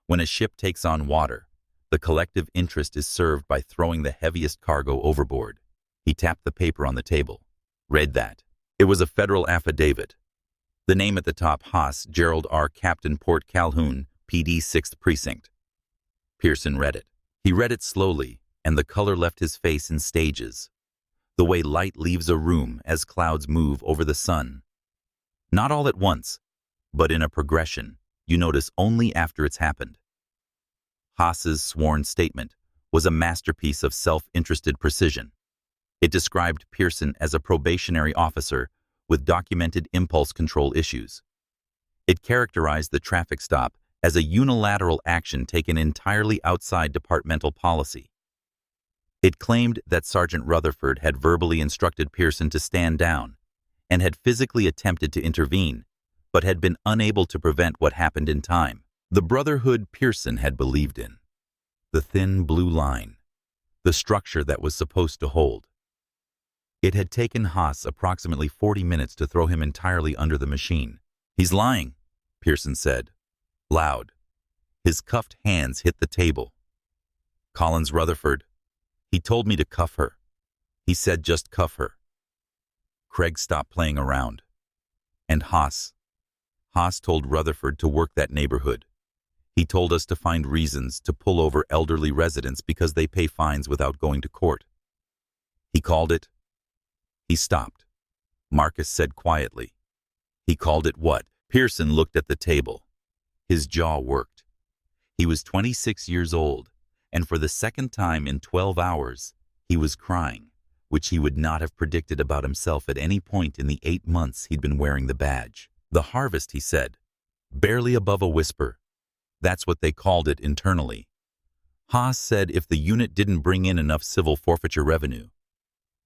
When a ship takes on water, the collective interest is served by throwing the heaviest cargo overboard." He tapped the paper on the table. "Read that." It was a federal affidavit. The name at the top, Haas Gerald R. Captain, Port Calhoun, PD 6th Precinct. Pearson read it. He read it slowly, and the color left his face in stages, the way light leaves a room as clouds move over the sun. Not all at once, but in a progression you notice only after it's happened. Haas's sworn statement was a masterpiece of self-interested precision. It described Pearson as a probationary officer with documented impulse control issues. It characterized the traffic stop as a unilateral action taken entirely outside departmental policy. It claimed that Sergeant Rutherford had verbally instructed Pearson to stand down and had physically attempted to intervene, but had been unable to prevent what happened in time. The brotherhood Pearson had believed in. The thin blue line. The structure that was supposed to hold. It had taken Haas approximately 40 minutes to throw him entirely under the machine. "He's lying," Pearson said, loud. His cuffed hands hit the table. "Collins Rutherford. He told me to cuff her. He said just cuff her." Craig stopped playing around. "And Haas. Haas told Rutherford to work that neighborhood. He told us to find reasons to pull over elderly residents because they pay fines without going to court. He called it..." He stopped. Marcus said quietly, "He called it what?" Pearson looked at the table. His jaw worked. He was 26 years old, and for the second time in 12 hours, he was crying, which he would not have predicted about himself at any point in the 8 months he'd been wearing the badge. "The harvest," he said, barely above a whisper. "That's what they called it internally. Haas said if the unit didn't bring in enough civil forfeiture revenue,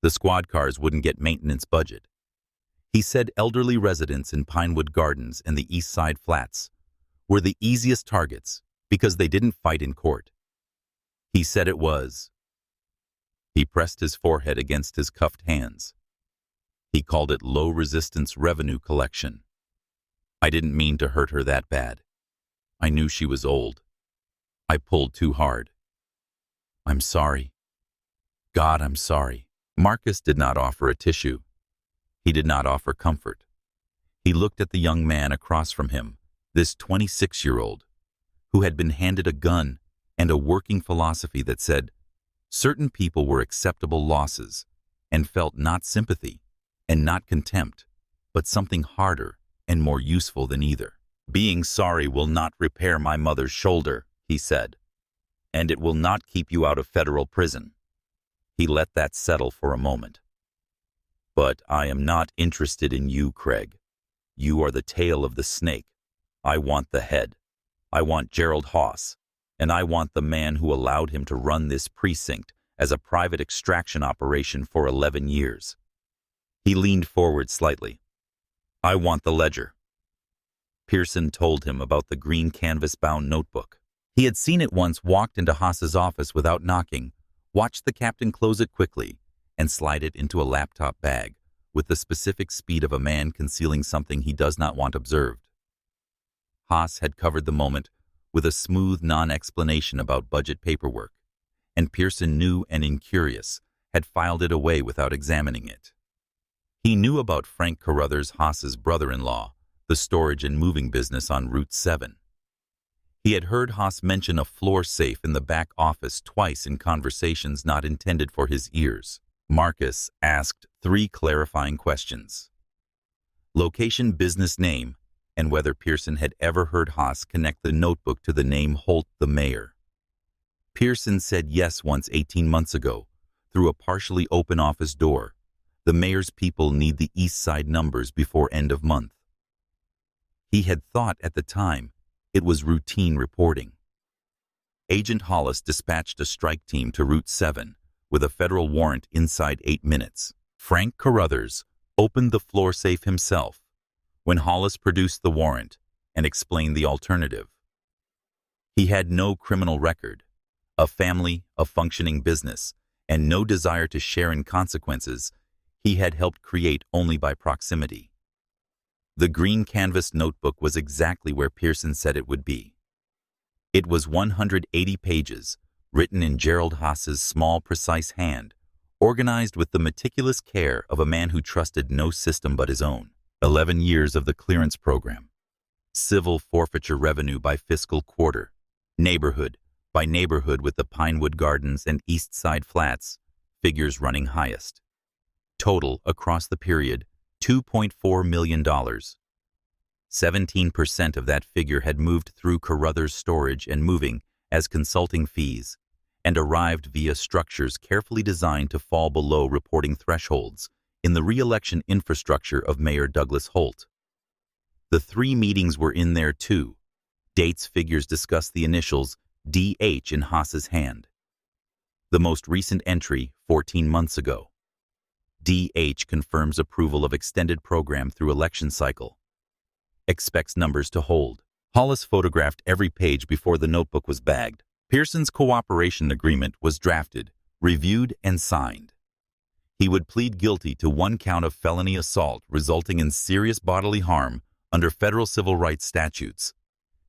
the squad cars wouldn't get maintenance budget. He said elderly residents in Pinewood Gardens and the East Side Flats were the easiest targets because they didn't fight in court. He said it was..." He pressed his forehead against his cuffed hands. "He called it low-resistance revenue collection. I didn't mean to hurt her that bad. I knew she was old. I pulled too hard. I'm sorry. God, I'm sorry." Marcus did not offer a tissue. He did not offer comfort. He looked at the young man across from him, this 26-year-old, who had been handed a gun and a working philosophy that said certain people were acceptable losses, and felt not sympathy and not contempt, but something harder and more useful than either. "Being sorry will not repair my mother's shoulder," he said, "and it will not keep you out of federal prison." He let that settle for a moment. "But I am not interested in you, Craig. You are the tail of the snake. I want the head. I want Gerald Haas, and I want the man who allowed him to run this precinct as a private extraction operation for 11 years. He leaned forward slightly. "I want the ledger." Pearson told him about the green canvas-bound notebook. He had seen it once, walked into Haas's office without knocking, watched the captain close it quickly, and slide it into a laptop bag with the specific speed of a man concealing something he does not want observed. Haas had covered the moment with a smooth non-explanation about budget paperwork, and Pearson, new and incurious, had filed it away without examining it. He knew about Frank Carruthers Haas's brother-in-law, the storage and moving business on Route 7. He had heard Haas mention a floor safe in the back office twice in conversations not intended for his ears. Marcus asked 3 clarifying questions: location, business name, and whether Pearson had ever heard Haas connect the notebook to the name Holt, the mayor. Pearson said yes once 18 months ago, through a partially open office door. The mayor's people need the East Side numbers before end of month. He had thought at the time it was routine reporting. Agent Hollis dispatched a strike team to Route 7 with a federal warrant inside 8 minutes. Frank Carruthers opened the floor safe himself when Hollis produced the warrant and explained the alternative. He had no criminal record, a family, a functioning business, and no desire to share in consequences he had helped create only by proximity. The green canvas notebook was exactly where Pearson said it would be. It was 180 pages, written in Gerald Haas's small, precise hand, organized with the meticulous care of a man who trusted no system but his own. 11 years of the clearance program. Civil forfeiture revenue by fiscal quarter. Neighborhood by neighborhood, with the Pinewood Gardens and East Side Flats figures running highest. Total across the period, $2.4 million. 17% of that figure had moved through Carruthers Storage and Moving as consulting fees and arrived via structures carefully designed to fall below reporting thresholds in the re-election infrastructure of Mayor Douglas Holt. The 3 meetings were in there too. Dates, figures discuss the initials DH in Haas's hand. The most recent entry, 14 months ago. DH confirms approval of extended program through election cycle. Expects numbers to hold. Hollis photographed every page before the notebook was bagged. Pearson's cooperation agreement was drafted, reviewed, and signed. He would plead guilty to 1 count of felony assault resulting in serious bodily harm under federal civil rights statutes,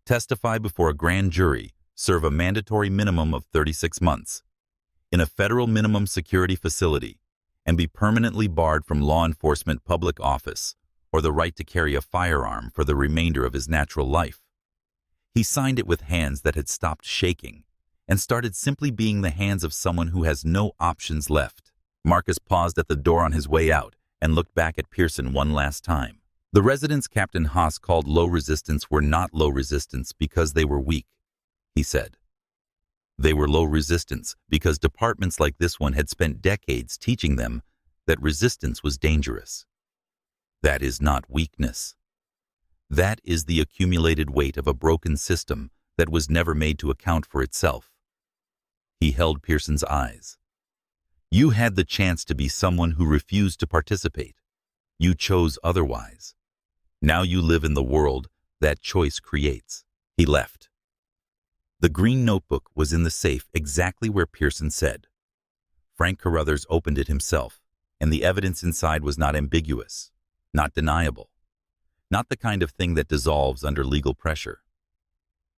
testify before a grand jury, serve a mandatory minimum of 36 months in a federal minimum security facility, and be permanently barred from law enforcement public office or the right to carry a firearm for the remainder of his natural life. He signed it with hands that had stopped shaking and started simply being the hands of someone who has no options left. Marcus paused at the door on his way out and looked back at Pearson one last time. The residents Captain Haas called low resistance were not low resistance because they were weak, he said. They were low resistance because departments like this one had spent decades teaching them that resistance was dangerous. That is not weakness. That is the accumulated weight of a broken system that was never made to account for itself. He held Pearson's eyes. You had the chance to be someone who refused to participate. You chose otherwise. Now you live in the world that choice creates. He left. The green notebook was in the safe exactly where Pearson said. Frank Carruthers opened it himself, and the evidence inside was not ambiguous, not deniable, not the kind of thing that dissolves under legal pressure.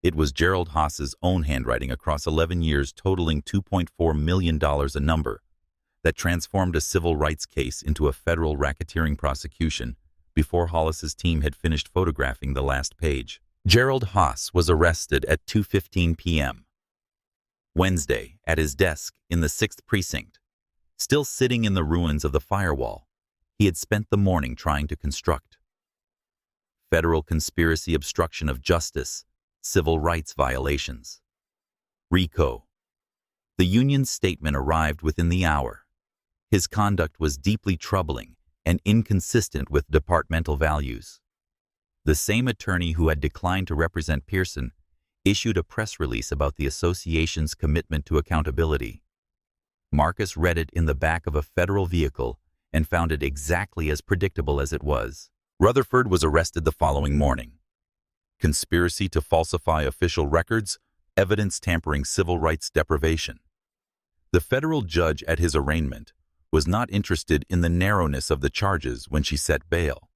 It was Gerald Haas's own handwriting across 11 years totaling $2.4 million a number that transformed a civil rights case into a federal racketeering prosecution before Hollis's team had finished photographing the last page. Gerald Haas was arrested at 2:15 p.m. Wednesday at his desk in the 6th Precinct, still sitting in the ruins of the firewall he had spent the morning trying to construct. Federal conspiracy, obstruction of justice, civil rights violations. RICO. The union's statement arrived within the hour. His conduct was deeply troubling and inconsistent with departmental values. The same attorney who had declined to represent Pearson issued a press release about the association's commitment to accountability. Marcus read it in the back of a federal vehicle and found it exactly as predictable as it was. Rutherford was arrested the following morning. Conspiracy to falsify official records, evidence tampering, civil rights deprivation. The federal judge at his arraignment was not interested in the narrowness of the charges when she set bail,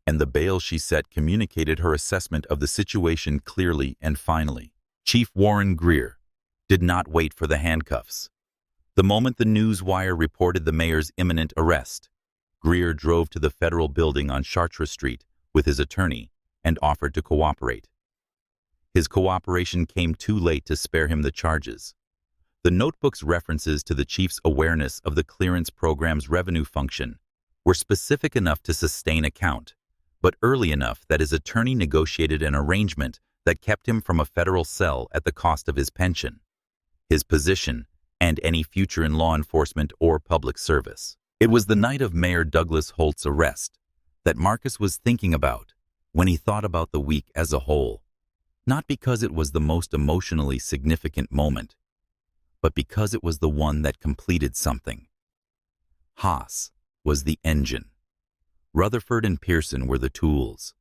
and the bail she set communicated her assessment of the situation clearly and finally. Chief Warren Greer did not wait for the handcuffs. The moment the news wire reported the mayor's imminent arrest, Greer drove to the federal building on Chartres Street with his attorney and offered to cooperate. His cooperation came too late to spare him the charges. The notebook's references to the chief's awareness of the clearance program's revenue function were specific enough to sustain a count, but early enough that his attorney negotiated an arrangement that kept him from a federal cell at the cost of his pension, his position, and any future in law enforcement or public service. It was the night of Mayor Douglas Holt's arrest that Marcus was thinking about when he thought about the week as a whole, not because it was the most emotionally significant moment, but because it was the one that completed something. Haas was the engine. Rutherford and Pearson were the tools.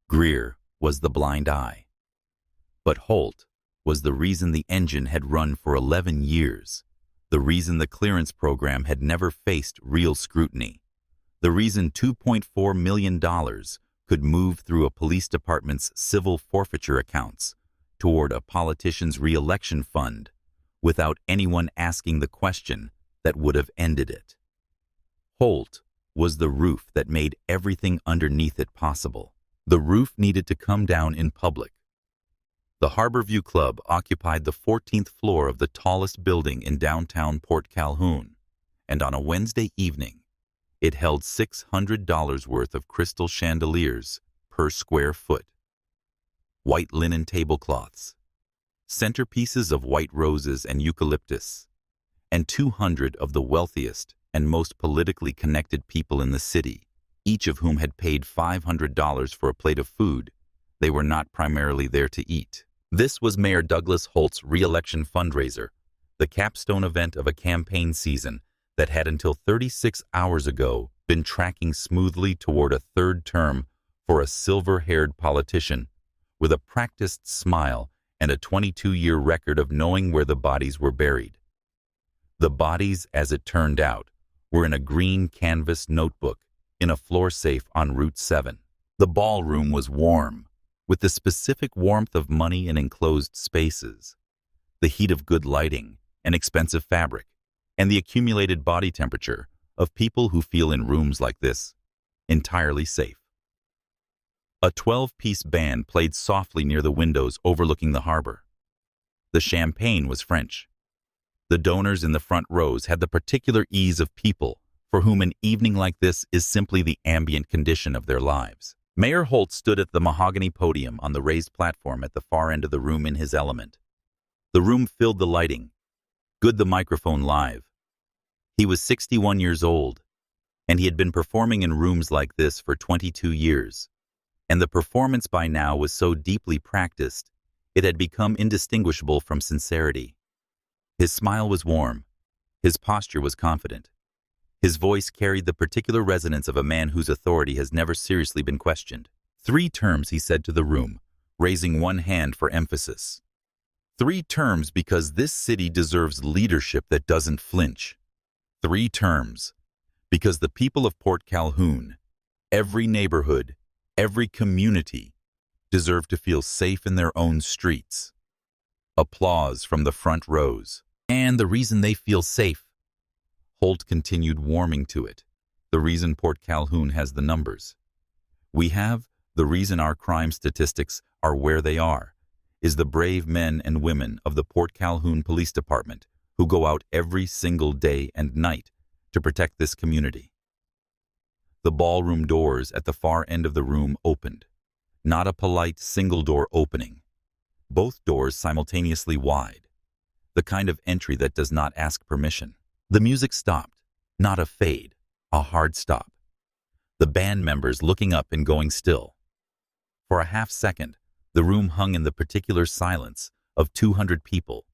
Greer was the blind eye. But Holt was the reason the engine had run for 11 years, the reason the clearance program had never faced real scrutiny, the reason $2.4 million could move through a police department's civil forfeiture accounts toward a politician's re-election fund without anyone asking the question that would have ended it. Holt was the roof that made everything underneath it possible. The roof needed to come down in public. The Harborview Club occupied the 14th floor of the tallest building in downtown Port Calhoun, and on a Wednesday evening, it held $600 worth of crystal chandeliers per square foot, white linen tablecloths, centerpieces of white roses and eucalyptus, and 200 of the wealthiest and most politically connected people in the city, each of whom had paid $500 for a plate of food they were not primarily there to eat. This was Mayor Douglas Holt's re-election fundraiser, the capstone event of a campaign season that had until 36 hours ago been tracking smoothly toward a third term for a silver-haired politician with a practiced smile and a 22-year record of knowing where the bodies were buried. The bodies, as it turned out, were in a green canvas notebook in a floor safe on Route 7. The ballroom was warm, with the specific warmth of money in enclosed spaces, the heat of good lighting and expensive fabric, and the accumulated body temperature of people who feel in rooms like this entirely safe. A 12-piece band played softly near the windows overlooking the harbor. The champagne was French. The donors in the front rows had the particular ease of people for whom an evening like this is simply the ambient condition of their lives. Mayor Holt stood at the mahogany podium on the raised platform at the far end of the room in his element. The room filled the lighting. Good the microphone live. He was 61 years old, and he had been performing in rooms like this for 22 years. And the performance by now was so deeply practiced, it had become indistinguishable from sincerity. His smile was warm. His posture was confident. His voice carried the particular resonance of a man whose authority has never seriously been questioned. 3 terms, he said to the room, raising one hand for emphasis. 3 terms because this city deserves leadership that doesn't flinch. 3 terms because the people of Port Calhoun, every neighborhood, every community, deserve to feel safe in their own streets. Applause from the front rows. And the reason they feel safe, Holt continued, warming to it, the reason Port Calhoun has the numbers we have, the reason our crime statistics are where they are, is the brave men and women of the Port Calhoun Police Department who go out every single day and night to protect this community. The ballroom doors at the far end of the room opened, not a polite single-door opening, both doors simultaneously wide, the kind of entry that does not ask permission. The music stopped, not a fade, a hard stop. The band members looking up and going still. For a half-second, the room hung in the particular silence of 200 people,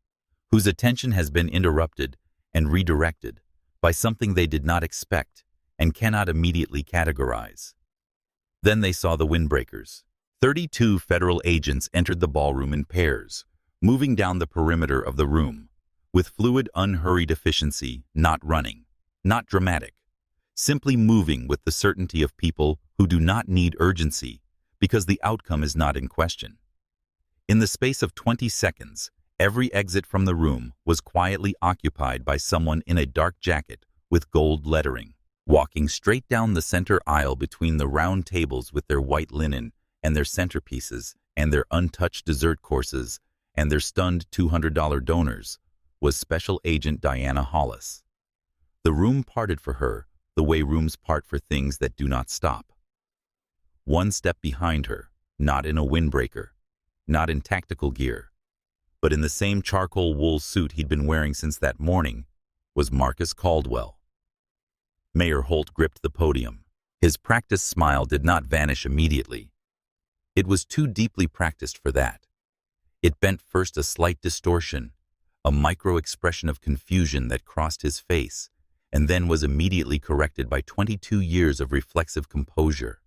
whose attention has been interrupted and redirected by something they did not expect and cannot immediately categorize. Then they saw the windbreakers. 32 federal agents entered the ballroom in pairs, moving down the perimeter of the room, with fluid, unhurried efficiency, not running, not dramatic, simply moving with the certainty of people who do not need urgency because the outcome is not in question. In the space of 20 seconds, every exit from the room was quietly occupied by someone in a dark jacket with gold lettering. walking straight down the center aisle between the round tables with their white linen and their centerpieces and their untouched dessert courses and their stunned $200 donors, was Special Agent Diana Hollis. The room parted for her the way rooms part for things that do not stop. One step behind her, not in a windbreaker, not in tactical gear, but in the same charcoal wool suit he'd been wearing since that morning, was Marcus Caldwell. Mayor Holt gripped the podium. His practiced smile did not vanish immediately. It was too deeply practiced for that. It bent first a slight distortion, a micro-expression of confusion that crossed his face, and then was immediately corrected by 22 years of reflexive composure.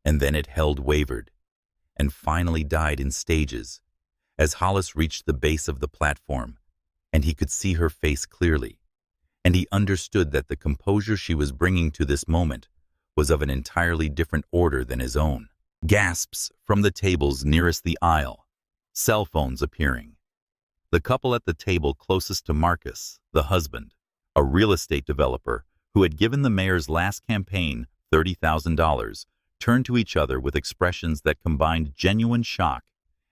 And then it held wavered, and finally died in stages, as Hollis reached the base of the platform, and he could see her face clearly, and he understood that the composure she was bringing to this moment was of an entirely different order than his own. Gasps from the tables nearest the aisle, cell phones appearing. The couple at the table closest to Marcus, the husband, a real estate developer who had given the mayor's last campaign $30,000, turned to each other with expressions that combined genuine shock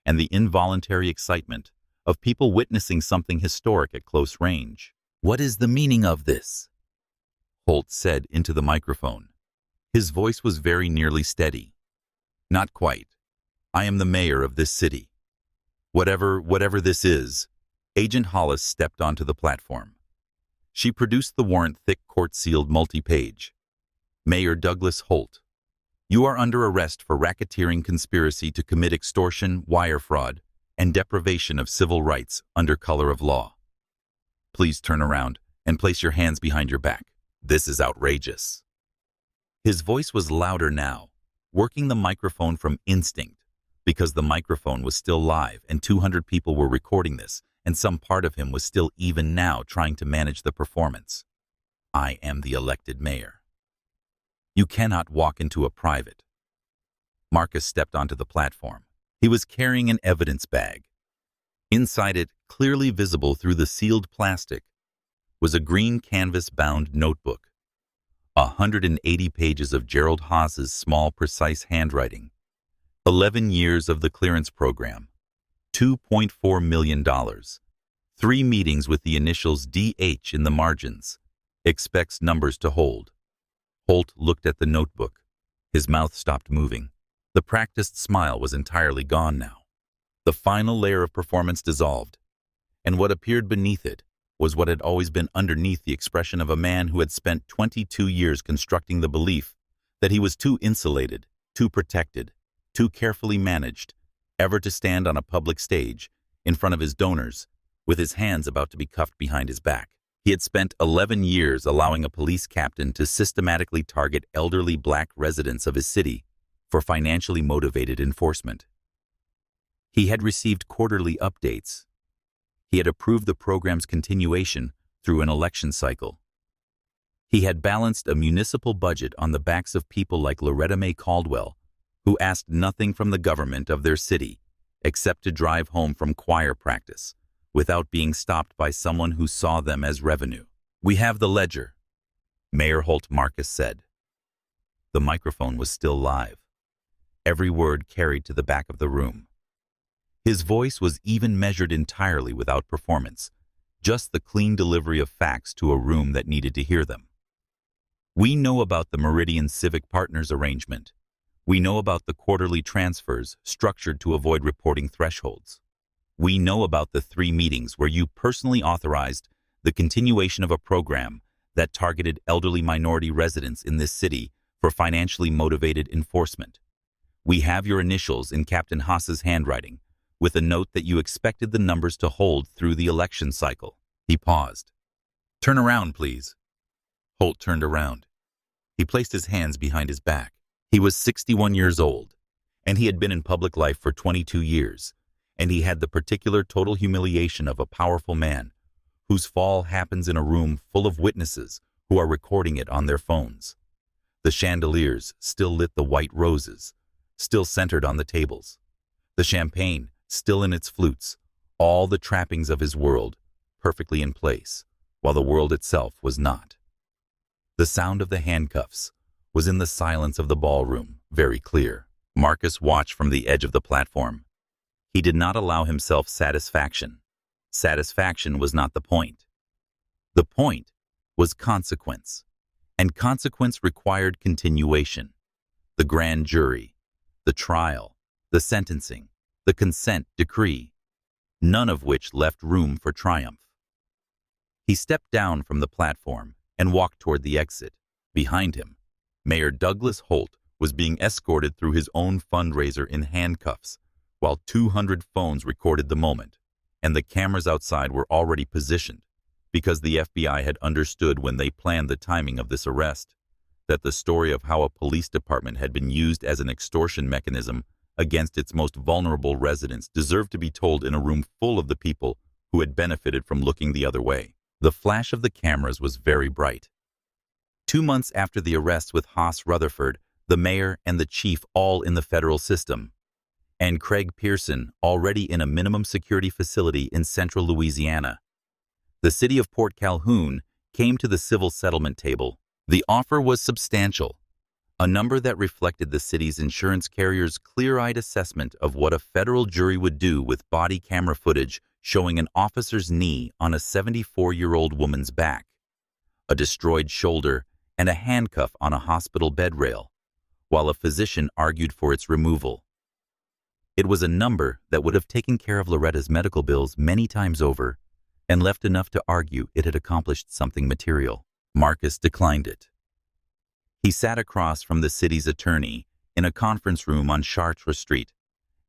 and the involuntary excitement of people witnessing something historic at close range. "What is the meaning of this?" Holt said into the microphone. His voice was very nearly steady. "Not quite. I am the mayor of this city. Whatever this is." Agent Hollis stepped onto the platform. She produced the warrant, thick court-sealed multi-page. "Mayor Douglas Holt, you are under arrest for racketeering conspiracy to commit extortion, wire fraud, and deprivation of civil rights under color of law. Please turn around and place your hands behind your back. This is outrageous." His voice was louder now, working the microphone from instinct, because the microphone was still live and 200 people were recording this, and some part of him was still even now trying to manage the performance. "I am the elected mayor. You cannot walk into a private." Marcus stepped onto the platform. He was carrying an evidence bag. Inside it, clearly visible through the sealed plastic, was a green canvas-bound notebook. 180 pages of Gerald Haas's small, precise handwriting. 11 years of the clearance program. $2.4 million. 3 meetings with the initials DH in the margins. Expects numbers to hold. Holt looked at the notebook. His mouth stopped moving. The practiced smile was entirely gone now. The final layer of performance dissolved, and what appeared beneath it was what had always been underneath the expression of a man who had spent 22 years constructing the belief that he was too insulated, too protected, too carefully managed, ever to stand on a public stage in front of his donors with his hands about to be cuffed behind his back. He had spent 11 years allowing a police captain to systematically target elderly black residents of his city for financially motivated enforcement. He had received quarterly updates. He had approved the program's continuation through an election cycle. He had balanced a municipal budget on the backs of people like Loretta Caldwell, who asked nothing from the government of their city except to drive home from choir practice without being stopped by someone who saw them as revenue. "We have the ledger," Mayor Holt Marcus said. The microphone was still live. Every word carried to the back of the room. His voice was even measured entirely without performance, just the clean delivery of facts to a room that needed to hear them. "We know about the Meridian Civic Partners arrangement. We know about the quarterly transfers structured to avoid reporting thresholds. We know about the 3 meetings where you personally authorized the continuation of a program that targeted elderly minority residents in this city for financially motivated enforcement. We have your initials in Captain Haas's handwriting, with a note that you expected the numbers to hold through the election cycle." He paused. "Turn around, please." Holt turned around. He placed his hands behind his back. He was 61 years old, and he had been in public life for 22 years, and he had the particular total humiliation of a powerful man whose fall happens in a room full of witnesses who are recording it on their phones. The chandeliers still lit the white roses, still centered on the tables. The champagne still in its flutes, all the trappings of his world perfectly in place, while the world itself was not. The sound of the handcuffs was in the silence of the ballroom, very clear. Marcus watched from the edge of the platform. He did not allow himself satisfaction. Satisfaction was not the point. The point was consequence, and consequence required continuation. The grand jury, the trial, the sentencing, the consent decree, none of which left room for triumph. He stepped down from the platform and walked toward the exit. Behind him, Mayor Douglas Holt was being escorted through his own fundraiser in handcuffs, while 200 phones recorded the moment, and the cameras outside were already positioned, because the FBI had understood when they planned the timing of this arrest that the story of how a police department had been used as an extortion mechanism against its most vulnerable residents deserved to be told in a room full of the people who had benefited from looking the other way. The flash of the cameras was very bright. 2 months after the arrest with Haas Rutherford, the mayor and the chief all in the federal system, and Craig Pearson already in a minimum security facility in central Louisiana. The city of Port Calhoun came to the civil settlement table. The offer was substantial, a number that reflected the city's insurance carrier's clear-eyed assessment of what a federal jury would do with body camera footage showing an officer's knee on a 74-year-old woman's back, a destroyed shoulder, and a handcuff on a hospital bed rail, while a physician argued for its removal. It was a number that would have taken care of Loretta's medical bills many times over and left enough to argue it had accomplished something material. Marcus declined it. He sat across from the city's attorney in a conference room on Chartres Street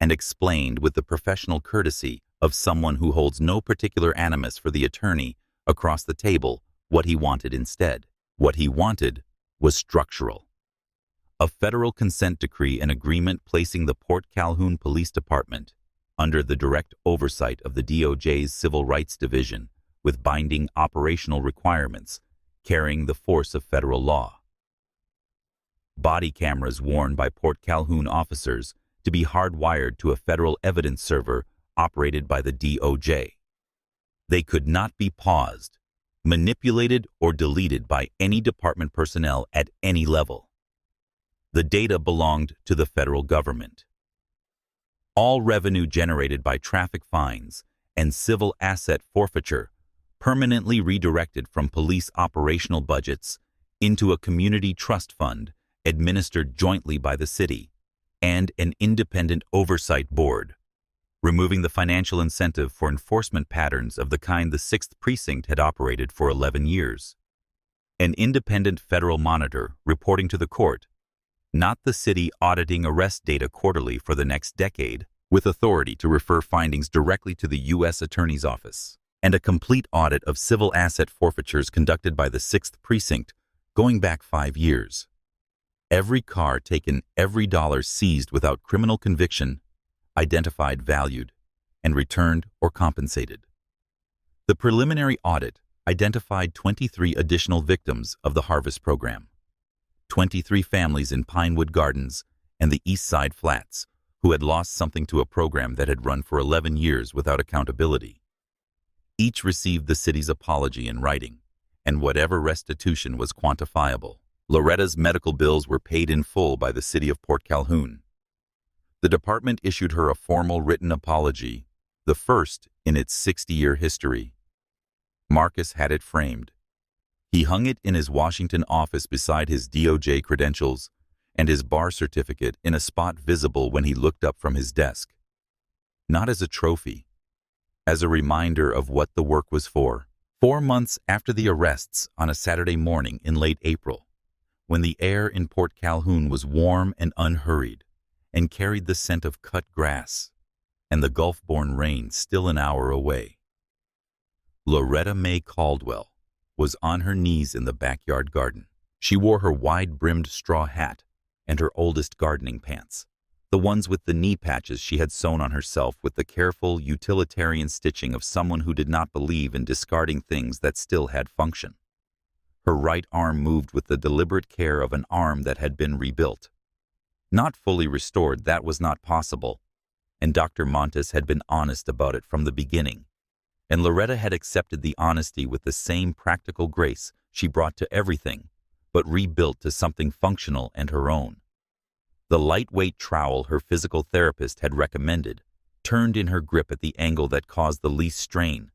and explained with the professional courtesy of someone who holds no particular animus for the attorney across the table what he wanted instead. What he wanted was structural. A federal consent decree and agreement placing the Port Calhoun Police Department under the direct oversight of the DOJ's Civil Rights Division with binding operational requirements carrying the force of federal law. Body cameras worn by Port Calhoun officers to be hardwired to a federal evidence server operated by the DOJ. They could not be paused, manipulated, or deleted by any department personnel at any level. The data belonged to the federal government. All revenue generated by traffic fines and civil asset forfeiture permanently redirected from police operational budgets into a community trust fund administered jointly by the city and an independent oversight board, removing the financial incentive for enforcement patterns of the kind the 6th Precinct had operated for 11 years. An independent federal monitor reporting to the court, not the city auditing arrest data quarterly for the next decade, with authority to refer findings directly to the U.S. Attorney's Office, and a complete audit of civil asset forfeitures conducted by the 6th Precinct going back 5 years. Every car taken, every dollar seized without criminal conviction, identified, valued, and returned or compensated. The preliminary audit identified 23 additional victims of the Harvest Program, 23 families in Pinewood Gardens and the East Side Flats who had lost something to a program that had run for 11 years without accountability. Each received the city's apology in writing, and whatever restitution was quantifiable. Loretta's medical bills were paid in full by the city of Port Calhoun. The department issued her a formal written apology, the first in its 60-year history. Marcus had it framed. He hung it in his Washington office beside his DOJ credentials and his bar certificate in a spot visible when he looked up from his desk. Not as a trophy, as a reminder of what the work was for. 4 months after the arrests on a Saturday morning in late April, when the air in Port Calhoun was warm and unhurried and carried the scent of cut grass and the Gulf-born rain still an hour away, Loretta Caldwell was on her knees in the backyard garden. She wore her wide-brimmed straw hat and her oldest gardening pants, the ones with the knee patches she had sewn on herself with the careful, utilitarian stitching of someone who did not believe in discarding things that still had function. Her right arm moved with the deliberate care of an arm that had been rebuilt. Not fully restored, that was not possible, and Dr. Montes had been honest about it from the beginning, and Loretta had accepted the honesty with the same practical grace she brought to everything but rebuilt to something functional and her own. The lightweight trowel her physical therapist had recommended turned in her grip at the angle that caused the least strain,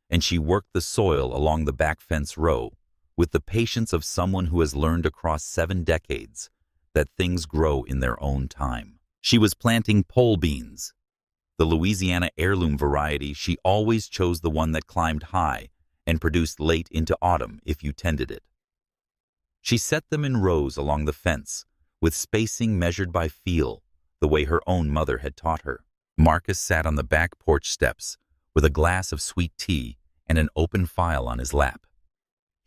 and she worked the soil along the back fence row with the patience of someone who has learned across 7 decades that things grow in their own time. She was planting pole beans, the Louisiana heirloom variety. She always chose the one that climbed high and produced late into autumn if you tended it. She set them in rows along the fence, with spacing measured by feel, the way her own mother had taught her. Marcus sat on the back porch steps with a glass of sweet tea and an open file on his lap.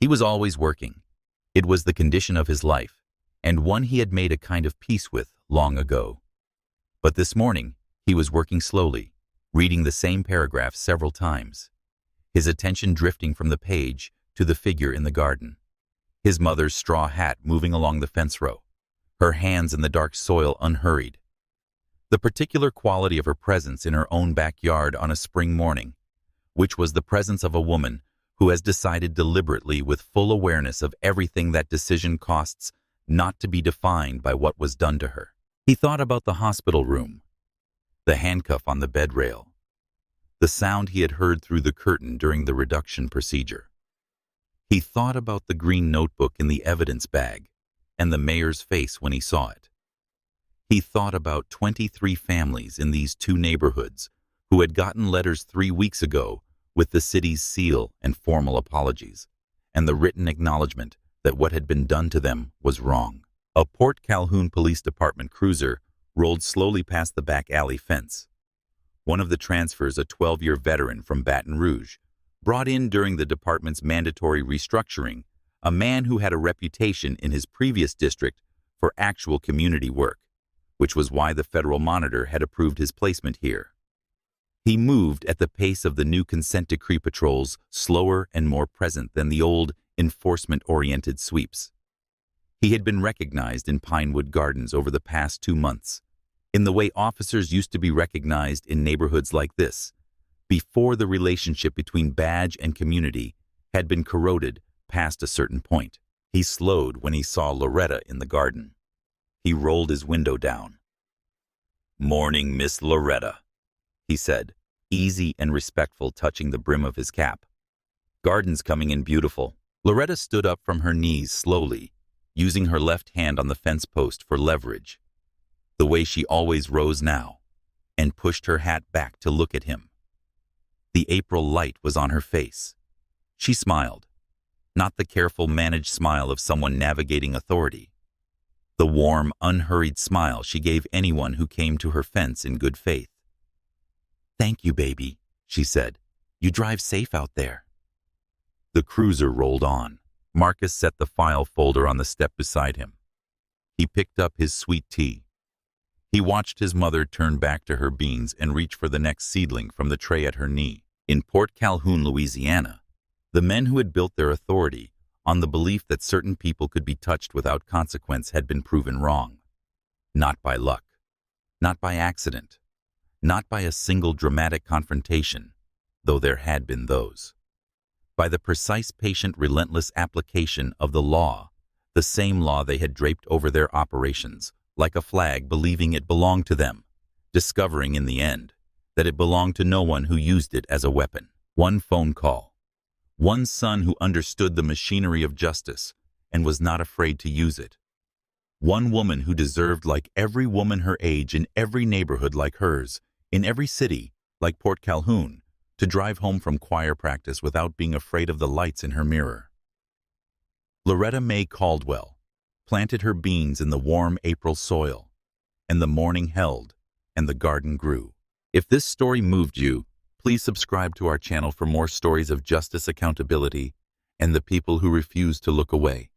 He was always working. It was the condition of his life, and one he had made a kind of peace with long ago. But this morning, he was working slowly, reading the same paragraph several times, his attention drifting from the page to the figure in the garden, his mother's straw hat moving along the fence row, her hands in the dark soil unhurried. The particular quality of her presence in her own backyard on a spring morning, which was the presence of a woman who has decided deliberately with full awareness of everything that decision costs not to be defined by what was done to her. He thought about the hospital room, the handcuff on the bed rail, the sound he had heard through the curtain during the reduction procedure. He thought about the green notebook in the evidence bag and the mayor's face when he saw it. He thought about 23 families in these 2 neighborhoods who had gotten letters 3 weeks ago with the city's seal and formal apologies, and the written acknowledgement that what had been done to them was wrong. A Port Calhoun Police Department cruiser rolled slowly past the back alley fence. One of the transfers, a 12-year veteran from Baton Rouge, brought in during the department's mandatory restructuring, a man who had a reputation in his previous district for actual community work, which was why the Federal Monitor had approved his placement here. He moved at the pace of the new consent decree patrols, slower and more present than the old enforcement-oriented sweeps. He had been recognized in Pinewood Gardens over the past 2 months, in the way officers used to be recognized in neighborhoods like this, before the relationship between badge and community had been corroded past a certain point. He slowed when he saw Loretta in the garden. He rolled his window down. "Morning, Miss Loretta," he said, easy and respectful, touching the brim of his cap. "Garden's coming in beautiful." Loretta stood up from her knees slowly, using her left hand on the fence post for leverage, the way she always rose now, and pushed her hat back to look at him. The April light was on her face. She smiled, not the careful, managed smile of someone navigating authority. The warm, unhurried smile she gave anyone who came to her fence in good faith. "Thank you, baby," she said. "You drive safe out there." The cruiser rolled on. Marcus set the file folder on the step beside him. He picked up his sweet tea. He watched his mother turn back to her beans and reach for the next seedling from the tray at her knee. In Port Calhoun, Louisiana, the men who had built their authority on the belief that certain people could be touched without consequence had been proven wrong. Not by luck, not by accident, not by a single dramatic confrontation, though there had been those. By the precise, patient, relentless application of the law, the same law they had draped over their operations, like a flag, believing it belonged to them, discovering in the end that it belonged to no one who used it as a weapon. One phone call, one son who understood the machinery of justice and was not afraid to use it. One woman who deserved, like every woman her age in every neighborhood like hers, in every city like Port Calhoun, to drive home from choir practice without being afraid of the lights in her mirror. Loretta May Caldwell planted her beans in the warm April soil, and the morning held, and the garden grew. If this story moved you, please subscribe to our channel for more stories of justice, accountability, and the people who refuse to look away.